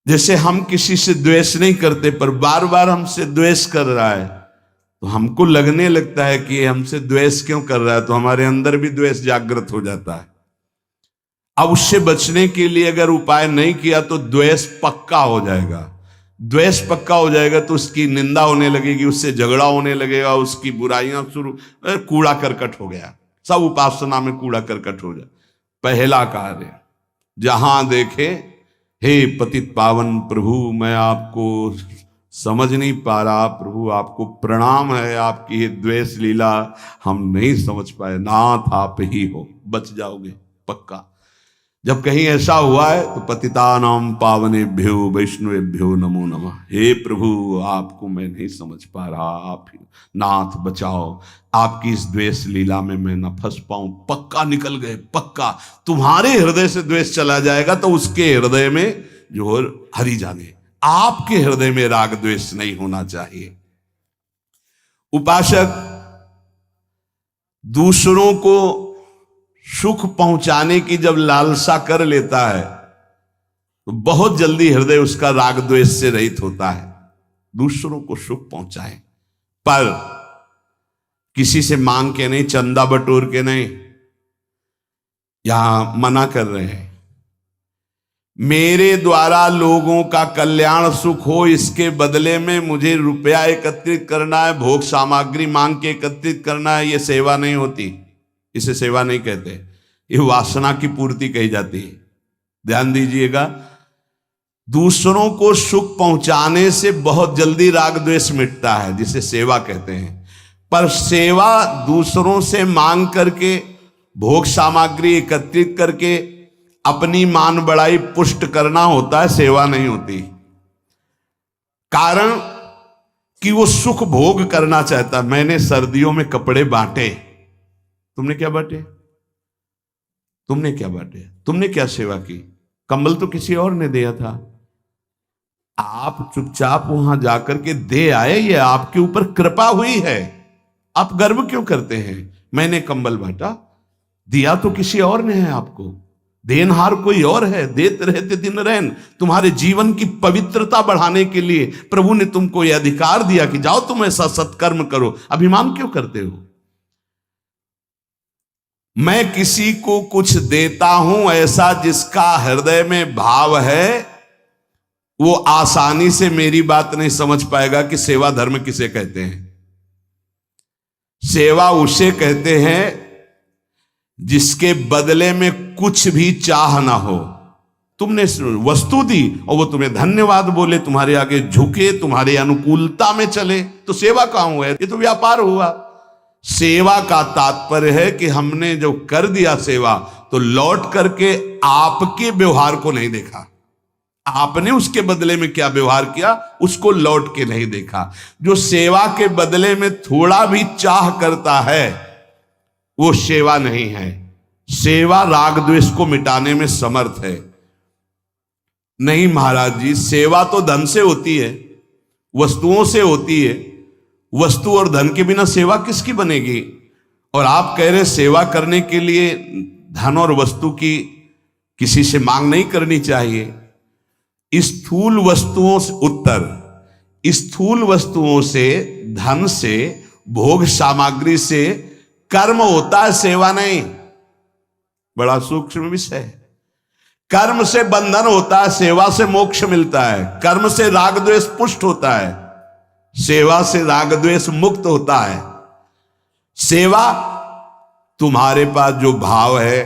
जैसे हम किसी से द्वेष नहीं करते, पर बार बार हमसे द्वेष कर रहा है, तो हमको लगने लगता है कि ये हमसे द्वेष क्यों कर रहा है, तो हमारे अंदर भी द्वेष जागृत हो जाता है। अब उससे बचने के लिए अगर उपाय नहीं किया तो द्वेष पक्का हो जाएगा। द्वेष पक्का हो जाएगा तो उसकी निंदा होने लगेगी, उससे झगड़ा होने लगेगा, उसकी बुराइयां शुरू, कूड़ा करकट हो गया, सब उपासना में कूड़ा करकट हो जाए। पहला कार्य, जहां देखे हे पतित पावन प्रभु, मैं आपको समझ नहीं पा रहा, प्रभु आपको प्रणाम है, आपकी ये द्वेष लीला हम नहीं समझ पाए, नाथ आप ही हो, बच जाओगे पक्का। जब कहीं ऐसा हुआ है तो पतितानां पावनेभ्यो वैष्णवेभ्यो नमो नमः, हे प्रभु आपको मैं नहीं समझ पा रहा, आप ही नाथ बचाओ, आपकी इस द्वेष लीला में मैं न फंस पाऊं, पक्का निकल गए, पक्का। तुम्हारे हृदय से द्वेष चला जाएगा तो उसके हृदय में जो हरि जाने, आपके हृदय में राग द्वेष नहीं होना चाहिए। उपासक दूसरों को सुख पहुंचाने की जब लालसा कर लेता है तो बहुत जल्दी हृदय उसका राग द्वेष से रहित होता है। दूसरों को सुख पहुंचाए, पर किसी से मांग के नहीं, चंदा बटोर के नहीं। यहां मना कर रहे हैं, मेरे द्वारा लोगों का कल्याण सुख हो, इसके बदले में मुझे रुपया एकत्रित करना है, भोग सामग्री मांग के एकत्रित करना है, ये सेवा नहीं होती, इसे सेवा नहीं कहते, ये वासना की पूर्ति कही जाती है। ध्यान दीजिएगा, दूसरों को सुख पहुंचाने से बहुत जल्दी राग द्वेष मिटता है, जिसे सेवा कहते हैं। पर सेवा दूसरों से मांग करके, भोग सामग्री एकत्रित करके अपनी मान बड़ाई पुष्ट करना होता है, सेवा नहीं होती। कारण कि वो सुख भोग करना चाहता। मैंने सर्दियों में कपड़े बांटे, तुमने क्या बांटे? तुमने क्या बांटे? तुमने क्या सेवा की? कंबल तो किसी और ने दिया था, आप चुपचाप वहां जाकर के दे आए, ये आपके ऊपर कृपा हुई है। आप गर्व क्यों करते हैं? मैंने कंबल बांटा, दिया तो किसी और ने है आपको, देनहार कोई और है, देते रहते दिन रहन। तुम्हारे जीवन की पवित्रता बढ़ाने के लिए प्रभु ने तुमको यह अधिकार दिया कि जाओ तुम ऐसा सत्कर्म करो, अभिमान क्यों करते हो? मैं किसी को कुछ देता हूं ऐसा जिसका हृदय में भाव है, वो आसानी से मेरी बात नहीं समझ पाएगा कि सेवा धर्म किसे कहते हैं। सेवा उसे कहते हैं जिसके बदले में कुछ भी चाह ना हो। तुमने वस्तु दी और वो तुम्हें धन्यवाद बोले, तुम्हारे आगे झुके, तुम्हारे अनुकूलता में चले, तो सेवा कहां हुआ है? ये तो व्यापार हुआ। सेवा का तात्पर्य है कि हमने जो कर दिया सेवा, तो लौट करके आपके व्यवहार को नहीं देखा, आपने उसके बदले में क्या व्यवहार किया उसको लौट के नहीं देखा। जो सेवा के बदले में थोड़ा भी चाह करता है वो सेवा नहीं है। सेवा राग द्वेष को मिटाने में समर्थ है। नहीं महाराज जी, सेवा तो धन से होती है, वस्तुओं से होती है। वस्तु और धन के बिना सेवा किसकी बनेगी? और आप कह रहे सेवा करने के लिए धन और वस्तु की किसी से मांग नहीं करनी चाहिए। स्थूल वस्तुओं से स्थूल वस्तुओं से, धन से, भोग सामग्री से कर्म होता है, सेवा नहीं। बड़ा सूक्ष्म विषय है। कर्म से बंधन होता है, सेवा से मोक्ष मिलता है। कर्म से राग द्वेष पुष्ट होता है, सेवा से राग द्वेष मुक्त होता है। सेवा, तुम्हारे पास जो भाव है,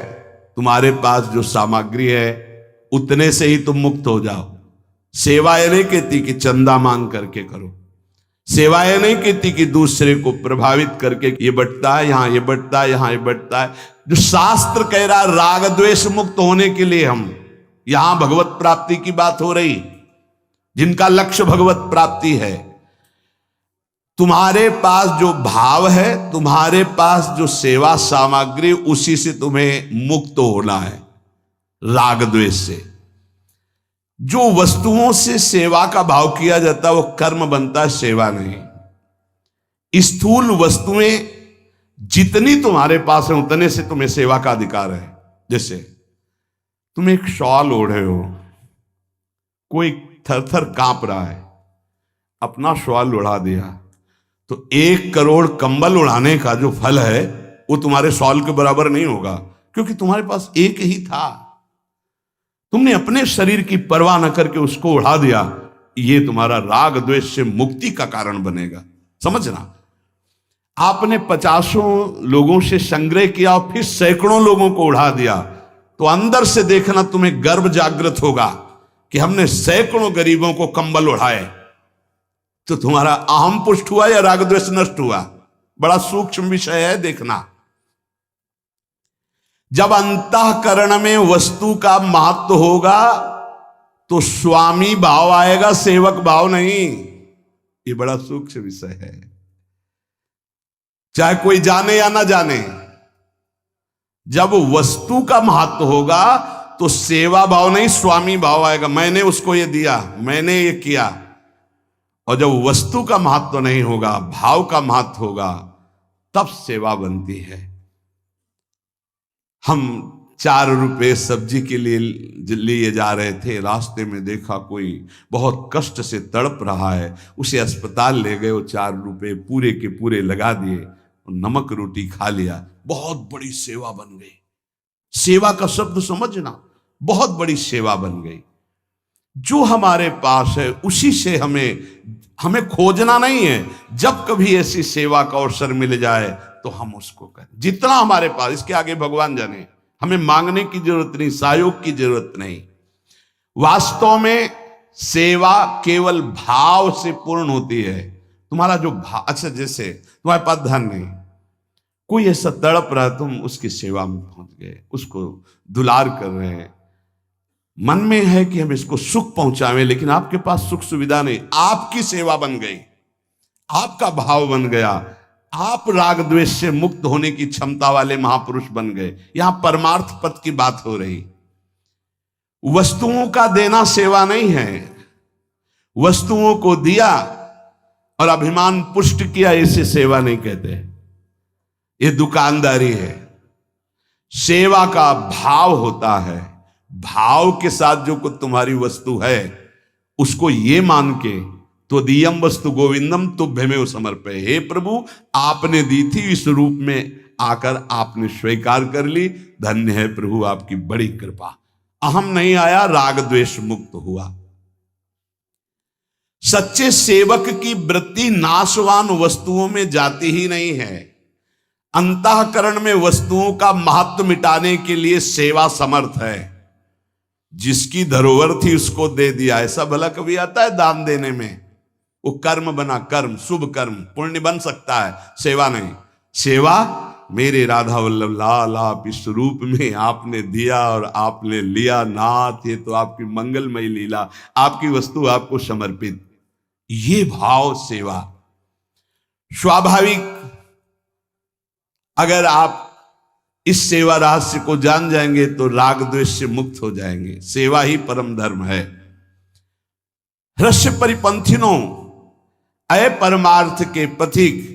तुम्हारे पास जो सामग्री है, उतने से ही तुम मुक्त हो जाओ। सेवा ये नहीं कहती कि चंदा मांग करके करो। सेवा ये नहीं कहती कि दूसरे को प्रभावित करके ये बंटता है, यहां ये बंटता है, यहां ये बंटता है। जो शास्त्र कह रहा है राग द्वेष मुक्त होने के लिए, हम यहां भगवत प्राप्ति की बात हो रही, जिनका लक्ष्य भगवत प्राप्ति है। तुम्हारे पास जो भाव है, तुम्हारे पास जो सेवा सामग्री, उसी से तुम्हें मुक्त होना है राग द्वेष से। जो वस्तुओं से सेवा का भाव किया जाता है वो कर्म बनता है, सेवा नहीं। स्थूल वस्तुएं जितनी तुम्हारे पास है उतने से तुम्हें सेवा का अधिकार है। जैसे तुम एक शॉल ओढ़े हो, कोई थर थर कांप रहा है, अपना शॉल उड़ा दिया, तो 1 करोड़ कंबल उड़ाने का जो फल है वो तुम्हारे शॉल के बराबर नहीं होगा, क्योंकि तुम्हारे पास एक ही था। तुमने अपने शरीर की परवाह न करके उसको उड़ा दिया। ये तुम्हारा राग द्वेष से मुक्ति का कारण बनेगा। समझना, आपने 50 लोगों से संग्रह किया और फिर सैकड़ों लोगों को उड़ा दिया, तो अंदर से देखना तुम्हें गर्व जागृत होगा कि हमने सैकड़ों गरीबों को कंबल उड़ाए। तो तुम्हारा अहम पुष्ट हुआ या राग द्वेष नष्ट हुआ? बड़ा सूक्ष्म विषय है, देखना। जब अंतःकरण में वस्तु का महत्व होगा तो स्वामी भाव आएगा, सेवक भाव नहीं। ये बड़ा सूक्ष्म विषय है, चाहे कोई जाने या ना जाने। जब वस्तु का महत्व होगा तो सेवा भाव नहीं, स्वामी भाव आएगा। मैंने उसको ये दिया, मैंने ये किया। और जब वस्तु का महत्व नहीं होगा, भाव का महत्व होगा, तब सेवा बनती है। हम 4 रुपए सब्जी के लिए जा रहे थे, रास्ते में देखा कोई बहुत कष्ट से तड़प रहा है, उसे अस्पताल ले गए। वो 4 रुपए पूरे के पूरे लगा दिए, नमक रोटी खा लिया। बहुत बड़ी सेवा बन गई। सेवा का शब्द समझना, बहुत बड़ी सेवा बन गई। जो हमारे पास है उसी से हमें खोजना नहीं है। जब कभी ऐसी सेवा का अवसर मिल जाए तो हम उसको करें, जितना हमारे पास। इसके आगे भगवान जाने, हमें मांगने की जरूरत नहीं, सहयोग की जरूरत नहीं। वास्तव में सेवा केवल भाव से पूर्ण होती है। तुम्हारा जो भाव, अच्छा जैसे तुम्हारे पास धन नहीं, कोई ऐसा तड़प रहा, तुम उसकी सेवा में पहुंच गए, उसको दुलार कर रहे हैं, मन में है कि हम इसको सुख पहुंचावें, लेकिन आपके पास सुख सुविधा नहीं। आपकी सेवा बन गई, आपका भाव बन गया, आप राग द्वेष से मुक्त होने की क्षमता वाले महापुरुष बन गए। यहां परमार्थ पद की बात हो रही। वस्तुओं का देना सेवा नहीं है। वस्तुओं को दिया और अभिमान पुष्ट किया, इसे सेवा नहीं कहते। ये दुकानदारी है। सेवा का भाव होता है। भाव के साथ जो कुछ तुम्हारी वस्तु है उसको ये मान के, तो दियम वस्तु गोविंदम तुभ्यमेव समर्पय। हे प्रभु, आपने दी थी, इस रूप में आकर आपने स्वीकार कर ली। धन्य है प्रभु, आपकी बड़ी कृपा। अहम नहीं आया, राग द्वेष मुक्त हुआ। सच्चे सेवक की वृत्ति नाशवान वस्तुओं में जाती ही नहीं है। अंतःकरण में वस्तुओं का महत्व मिटाने के लिए सेवा समर्थ है। जिसकी धरोहर थी उसको दे दिया, ऐसा भला कभी आता है दान देने में? वो कर्म बना, कर्म शुभ कर्म पुण्य बन सकता है, सेवा नहीं। सेवा मेरे राधा वल्लभ लाल आप इस रूप में आपने दिया और आपने लिया नाथ, ये तो आपकी मंगलमयी लीला, आपकी वस्तु आपको समर्पित, ये भाव सेवा। स्वाभाविक अगर आप इस सेवा रहस्य को जान जाएंगे तो राग द्वेष से मुक्त हो जाएंगे। सेवा ही परम धर्म है। हृष्य परिपंथिनों, अय परमार्थ के पथिक,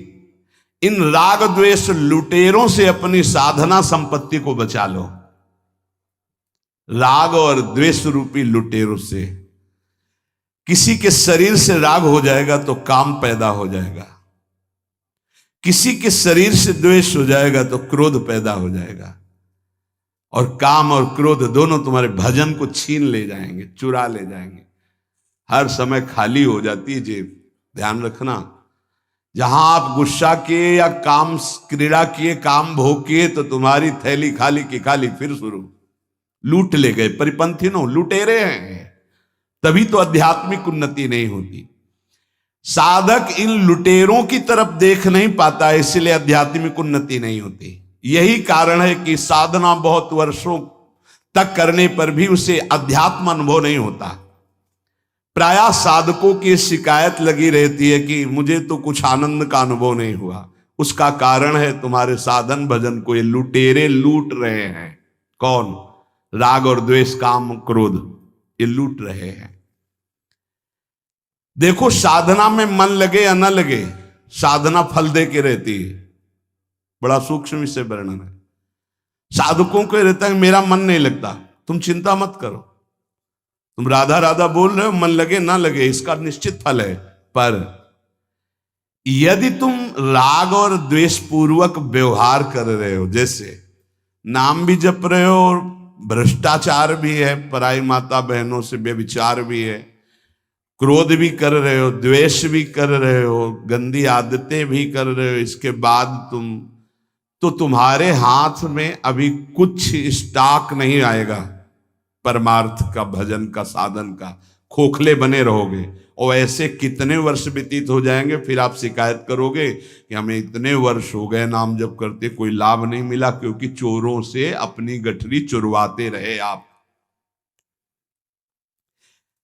इन राग द्वेष लुटेरों से अपनी साधना संपत्ति को बचा लो। राग और द्वेष रूपी लुटेरों से। किसी के शरीर से राग हो जाएगा तो काम पैदा हो जाएगा, किसी के शरीर से द्वेष हो जाएगा तो क्रोध पैदा हो जाएगा, और काम और क्रोध दोनों तुम्हारे भजन को छीन ले जाएंगे, चुरा ले जाएंगे। हर समय खाली हो जाती है जेब, ध्यान रखना। जहां आप गुस्सा किए या काम क्रीड़ा किए, काम भोग किए, तो तुम्हारी थैली खाली की खाली फिर शुरू। लूट ले गए, परिपंथिनों लुटेरे हैं, तभी तो आध्यात्मिक उन्नति नहीं होती। साधक इन लुटेरों की तरफ देख नहीं पाता, इसलिए आध्यात्मिक उन्नति नहीं होती। यही कारण है कि साधना बहुत वर्षों तक करने पर भी उसे अध्यात्म अनुभव नहीं होता। प्रायः साधकों की शिकायत लगी रहती है कि मुझे तो कुछ आनंद का अनुभव नहीं हुआ। उसका कारण है तुम्हारे साधन भजन को ये लुटेरे लूट रहे हैं। कौन? राग और द्वेष, काम, क्रोध, ये लूट रहे हैं। देखो, साधना में मन लगे या न लगे, साधना फल दे के रहती है। बड़ा सूक्ष्म इससे वर्णन है। साधकों को रहता है मेरा मन नहीं लगता, तुम चिंता मत करो, तुम राधा राधा बोल रहे हो, मन लगे ना लगे इसका निश्चित फल है। पर यदि तुम राग और द्वेष पूर्वक व्यवहार कर रहे हो, जैसे नाम भी जप रहे हो और भ्रष्टाचार भी है, पराई माता बहनों से व्यभिचार भी है, क्रोध भी कर रहे हो, द्वेष भी कर रहे हो, गंदी आदतें भी कर रहे हो, इसके बाद तुम्हारे हाथ में अभी कुछ स्टॉक नहीं आएगा परमार्थ का, भजन का, साधन का। खोखले बने रहोगे और ऐसे कितने वर्ष व्यतीत हो जाएंगे, फिर आप शिकायत करोगे कि हमें इतने वर्ष हो गए नाम जप करते, कोई लाभ नहीं मिला, क्योंकि चोरों से अपनी गठरी चुरवाते रहे आप।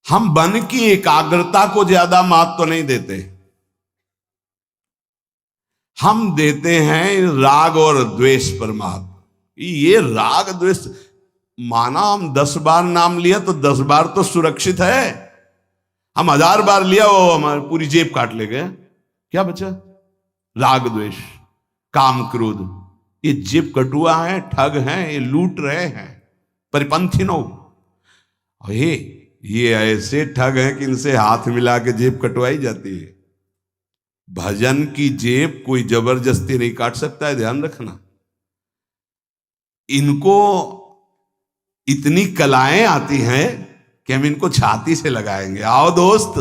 हम मन की एकाग्रता को ज्यादा महत्व नहीं देते, हम देते हैं राग और द्वेष पर महत्व। ये राग द्वेष, माना हम 10 बार नाम लिया तो 10 बार तो सुरक्षित है, हम 1000 बार लिया वो हमारी पूरी जेब काट ले गए, क्या बचा? राग द्वेष, काम, क्रोध, ये जेब कटुआ है, ठग हैं, ये लूट रहे हैं, परिपंथिनों। ये ऐसे ठग हैं कि इनसे हाथ मिला के जेब कटवाई जाती है। भजन की जेब कोई जबरदस्ती नहीं काट सकता है, ध्यान रखना। इनको इतनी कलाएं आती हैं कि हम इनको छाती से लगाएंगे, आओ दोस्त,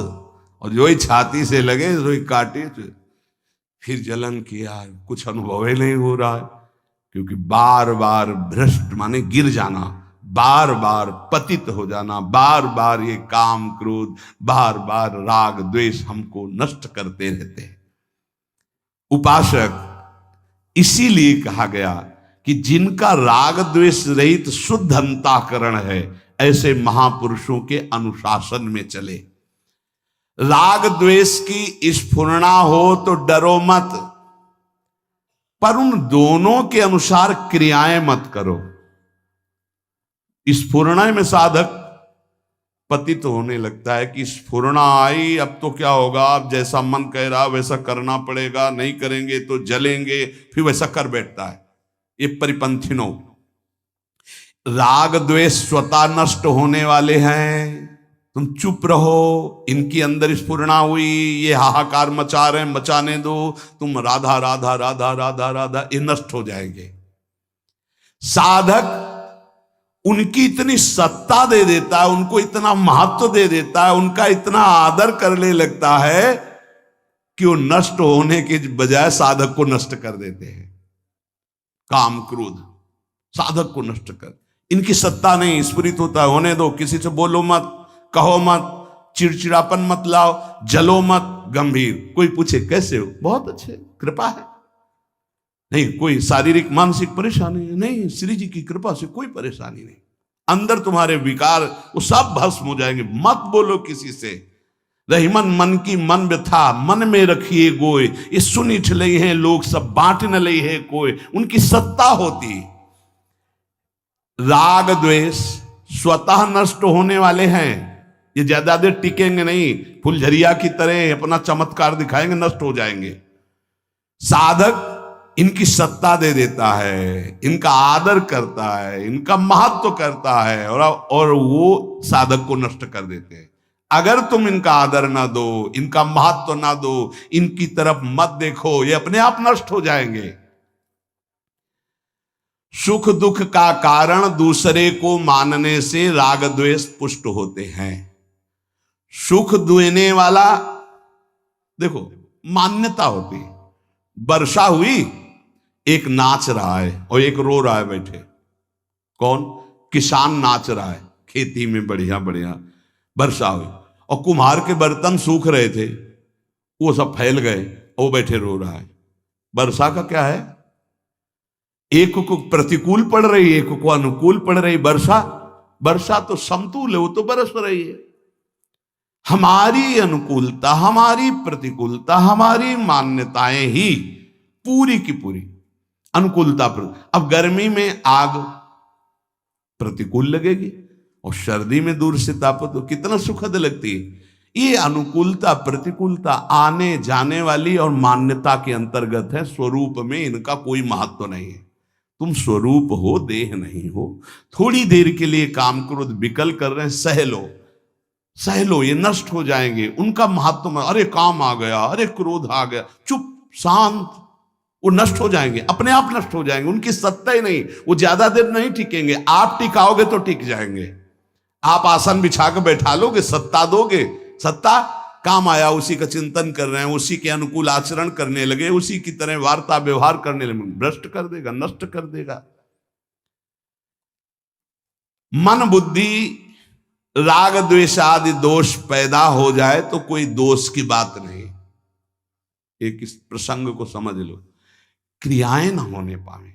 और जो ही छाती से लगे जो ही काटे, फिर जलन किया, कुछ अनुभव ही नहीं हो रहा है, क्योंकि बार बार भ्रष्ट माने गिर जाना, बार बार पतित हो जाना, बार बार ये काम, क्रोध, बार बार राग द्वेष हमको नष्ट करते रहते हैं। उपासक, इसीलिए कहा गया कि जिनका राग द्वेष रहित शुद्ध अंतःकरण है, ऐसे महापुरुषों के अनुशासन में चले। राग द्वेष की स्फुरणा हो तो डरो मत, पर उन दोनों के अनुसार क्रियाएं मत करो। स्फुरणा में साधक पतित होने लगता है कि स्फुरणा आई, अब तो क्या होगा, अब जैसा मन कह रहा वैसा करना पड़ेगा, नहीं करेंगे तो जलेंगे, फिर वैसा कर बैठता है। ये परिपंथिनों, राग द्वेष स्वतः नष्ट होने वाले हैं, तुम चुप रहो। इनकी अंदर स्फुरणा हुई, ये हाहाकार मचा रहे हैं, मचाने दो, तुम राधा राधा राधा राधा राधा, ये नष्ट हो जाएंगे। साधक उनकी इतनी सत्ता दे देता है, उनको इतना महत्व दे देता है, उनका इतना आदर करने लगता है कि वो नष्ट होने के बजाय साधक को नष्ट कर देते हैं। काम क्रोध साधक को नष्ट कर, इनकी सत्ता नहीं, स्फुरित होता है। होने दो, किसी से बोलो मत, कहो मत, चिड़चिड़ापन मत लाओ, जलो मत, गंभीर। कोई पूछे कैसे हो, बहुत अच्छे, कृपा है। नहीं, कोई शारीरिक मानसिक परेशानी नहीं, श्री जी की कृपा से कोई परेशानी नहीं। अंदर तुम्हारे विकार वो सब भस्म हो जाएंगे। मत बोलो किसी से, रही मन की मन व्यथा, मन में रखिए गोय, ये सुन उठ लई हैं लोग सब, बांट न लई है कोई। उनकी सत्ता होती। राग द्वेष स्वतः नष्ट होने वाले हैं, ये ज्यादा देर टिकेंगे नहीं, फुलझरिया की तरह अपना चमत्कार दिखाएंगे, नष्ट हो जाएंगे। साधक इनकी सत्ता दे देता है, इनका आदर करता है, इनका महत्व करता है, और वो साधक को नष्ट कर देते हैं। अगर तुम इनका आदर ना दो, इनका महत्व ना दो, इनकी तरफ मत देखो, ये अपने आप नष्ट हो जाएंगे। सुख दुख का कारण दूसरे को मानने से राग द्वेष पुष्ट होते हैं। सुख देने वाला, देखो मान्यता होती। वर्षा हुई, एक नाच रहा है और एक रो रहा है बैठे। कौन? किसान नाच रहा है खेती में, बढ़िया बढ़िया वर्षा हुई, और कुम्हार के बर्तन सूख रहे थे, वो सब फैल गए, वो बैठे रो रहा है। वर्षा का क्या है? एक को प्रतिकूल पड़ रही, एक को अनुकूल पड़ रही। वर्षा तो समतुल है, वो तो बरस रही है। हमारी अनुकूलता, हमारी प्रतिकूलता, हमारी मान्यताएं ही पूरी की पूरी अनुकूलता पर। अब गर्मी में आग प्रतिकूल लगेगी और सर्दी में दूर से तापत तो कितना सुखद लगती है। ये अनुकूलता प्रतिकूलता आने जाने वाली और मान्यता के अंतर्गत है। स्वरूप में इनका कोई महत्व नहीं है। तुम स्वरूप हो, देह नहीं हो। थोड़ी देर के लिए काम क्रोध विकल कर रहे हैं, सह लो, ये नष्ट हो जाएंगे। उनका महत्व में, अरे काम आ गया, अरे क्रोध आ गया, चुप शांत, वो नष्ट हो जाएंगे, अपने आप नष्ट हो जाएंगे। उनकी सत्ता ही नहीं, वो ज्यादा देर नहीं टिकेंगे। आप टिकाओगे तो टिक जाएंगे। आप आसन बिछा कर बैठा लोगे, सत्ता दोगे, सत्ता काम आया, उसी का चिंतन कर रहे हैं, उसी के अनुकूल आचरण करने लगे, उसी की तरह वार्ता व्यवहार करने लगे, भ्रष्ट कर देगा, नष्ट कर देगा। मन बुद्धि राग द्वेष आदि दोष पैदा हो जाए तो कोई दोष की बात नहीं। एक इस प्रसंग को समझ लो, क्रियाएं ना होने पाए,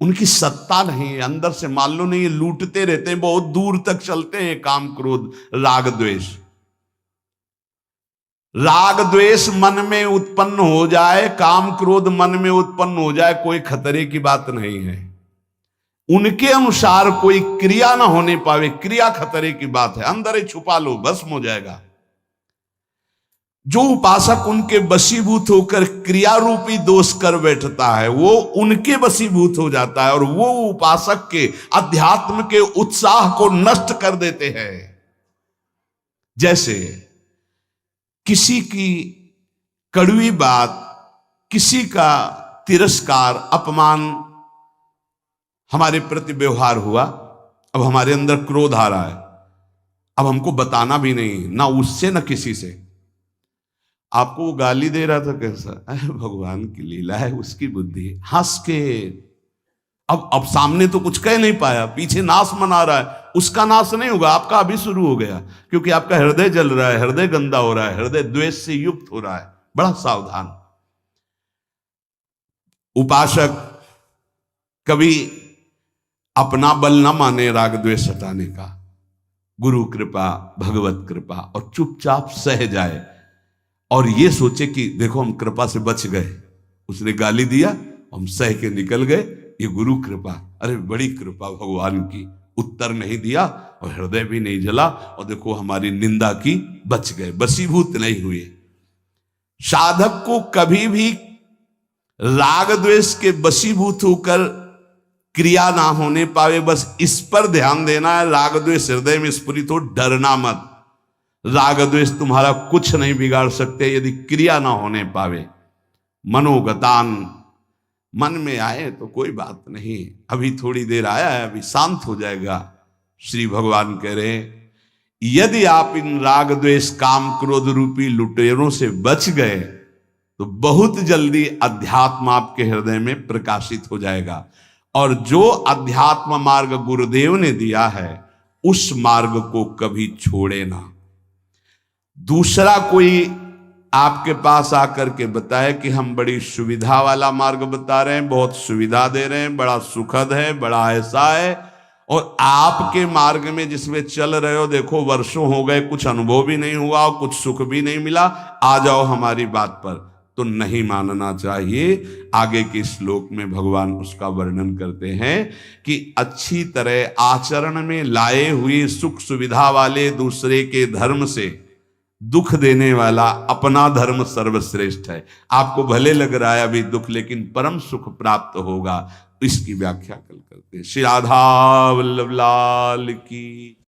उनकी सत्ता नहीं, अंदर से मान लो नहीं, ये लूटते रहते हैं, बहुत दूर तक चलते हैं। काम क्रोध राग द्वेष, राग द्वेष मन में उत्पन्न हो जाए, काम क्रोध मन में उत्पन्न हो जाए, कोई खतरे की बात नहीं है। उनके अनुसार कोई क्रिया ना होने पावे, क्रिया खतरे की बात है। अंदर ही छुपा लो, भस्म हो जाएगा। जो उपासक उनके वशीभूत होकर क्रिया रूपी दोष कर बैठता है, वो उनके वशीभूत हो जाता है और वो उपासक के अध्यात्म के उत्साह को नष्ट कर देते हैं। जैसे किसी की कड़वी बात, किसी का तिरस्कार, अपमान हमारे प्रति व्यवहार हुआ, अब हमारे अंदर क्रोध आ रहा है, अब हमको बताना भी नहीं, ना उससे ना किसी से। आपको वो गाली दे रहा था, कैसा भगवान की लीला है, उसकी बुद्धि, हंस के। अब सामने तो कुछ कह नहीं पाया, पीछे नाश मना रहा है, उसका नाश नहीं होगा, आपका अभी शुरू हो गया, क्योंकि आपका हृदय जल रहा है, हृदय गंदा हो रहा है, हृदय द्वेष से युक्त हो रहा है। बड़ा सावधान। उपासक कभी अपना बल न माने राग द्वेष हटाने का, गुरु कृपा, भगवत कृपा, और चुपचाप सह जाए और ये सोचे कि देखो हम कृपा से बच गए, उसने गाली दिया, हम सह के निकल गए, ये गुरु कृपा, अरे बड़ी कृपा भगवान की, उत्तर नहीं दिया और हृदय भी नहीं जला, और देखो हमारी निंदा की, बच गए, वशीभूत नहीं हुए। साधक को कभी भी राग द्वेष के वशीभूत होकर क्रिया ना होने पावे, बस इस पर ध्यान देना है। राग द्वेष हृदय में स्फुरित हो, डरना मत। राग द्वेष तुम्हारा कुछ नहीं बिगाड़ सकते यदि क्रिया ना होने पावे। मनोगतान मन में आए तो कोई बात नहीं, अभी थोड़ी देर आया है, अभी शांत हो जाएगा। श्री भगवान कह रहे हैं यदि आप इन राग द्वेष काम क्रोध रूपी लुटेरों से बच गए तो बहुत जल्दी अध्यात्म आपके हृदय में प्रकाशित हो जाएगा। और जो अध्यात्म मार्ग गुरुदेव ने दिया है उस मार्ग को कभी छोड़े ना। दूसरा कोई आपके पास आकर के बताए कि हम बड़ी सुविधा वाला मार्ग बता रहे हैं, बहुत सुविधा दे रहे हैं, बड़ा सुखद है, बड़ा ऐसा है, और आपके मार्ग में जिसमें चल रहे हो देखो वर्षों हो गए, कुछ अनुभव भी नहीं हुआ और कुछ सुख भी नहीं मिला, आ जाओ हमारी बात पर, तो नहीं मानना चाहिए। आगे के श्लोक में भगवान उसका वर्णन करते हैं कि अच्छी तरह आचरण में लाए हुए सुख सुविधा वाले दूसरे के धर्म से दुख देने वाला अपना धर्म सर्वश्रेष्ठ है। आपको भले लग रहा है अभी दुख, लेकिन परम सुख प्राप्त होगा। इसकी व्याख्या कल करते हैं। श्री राधा वल्लभ लाल की।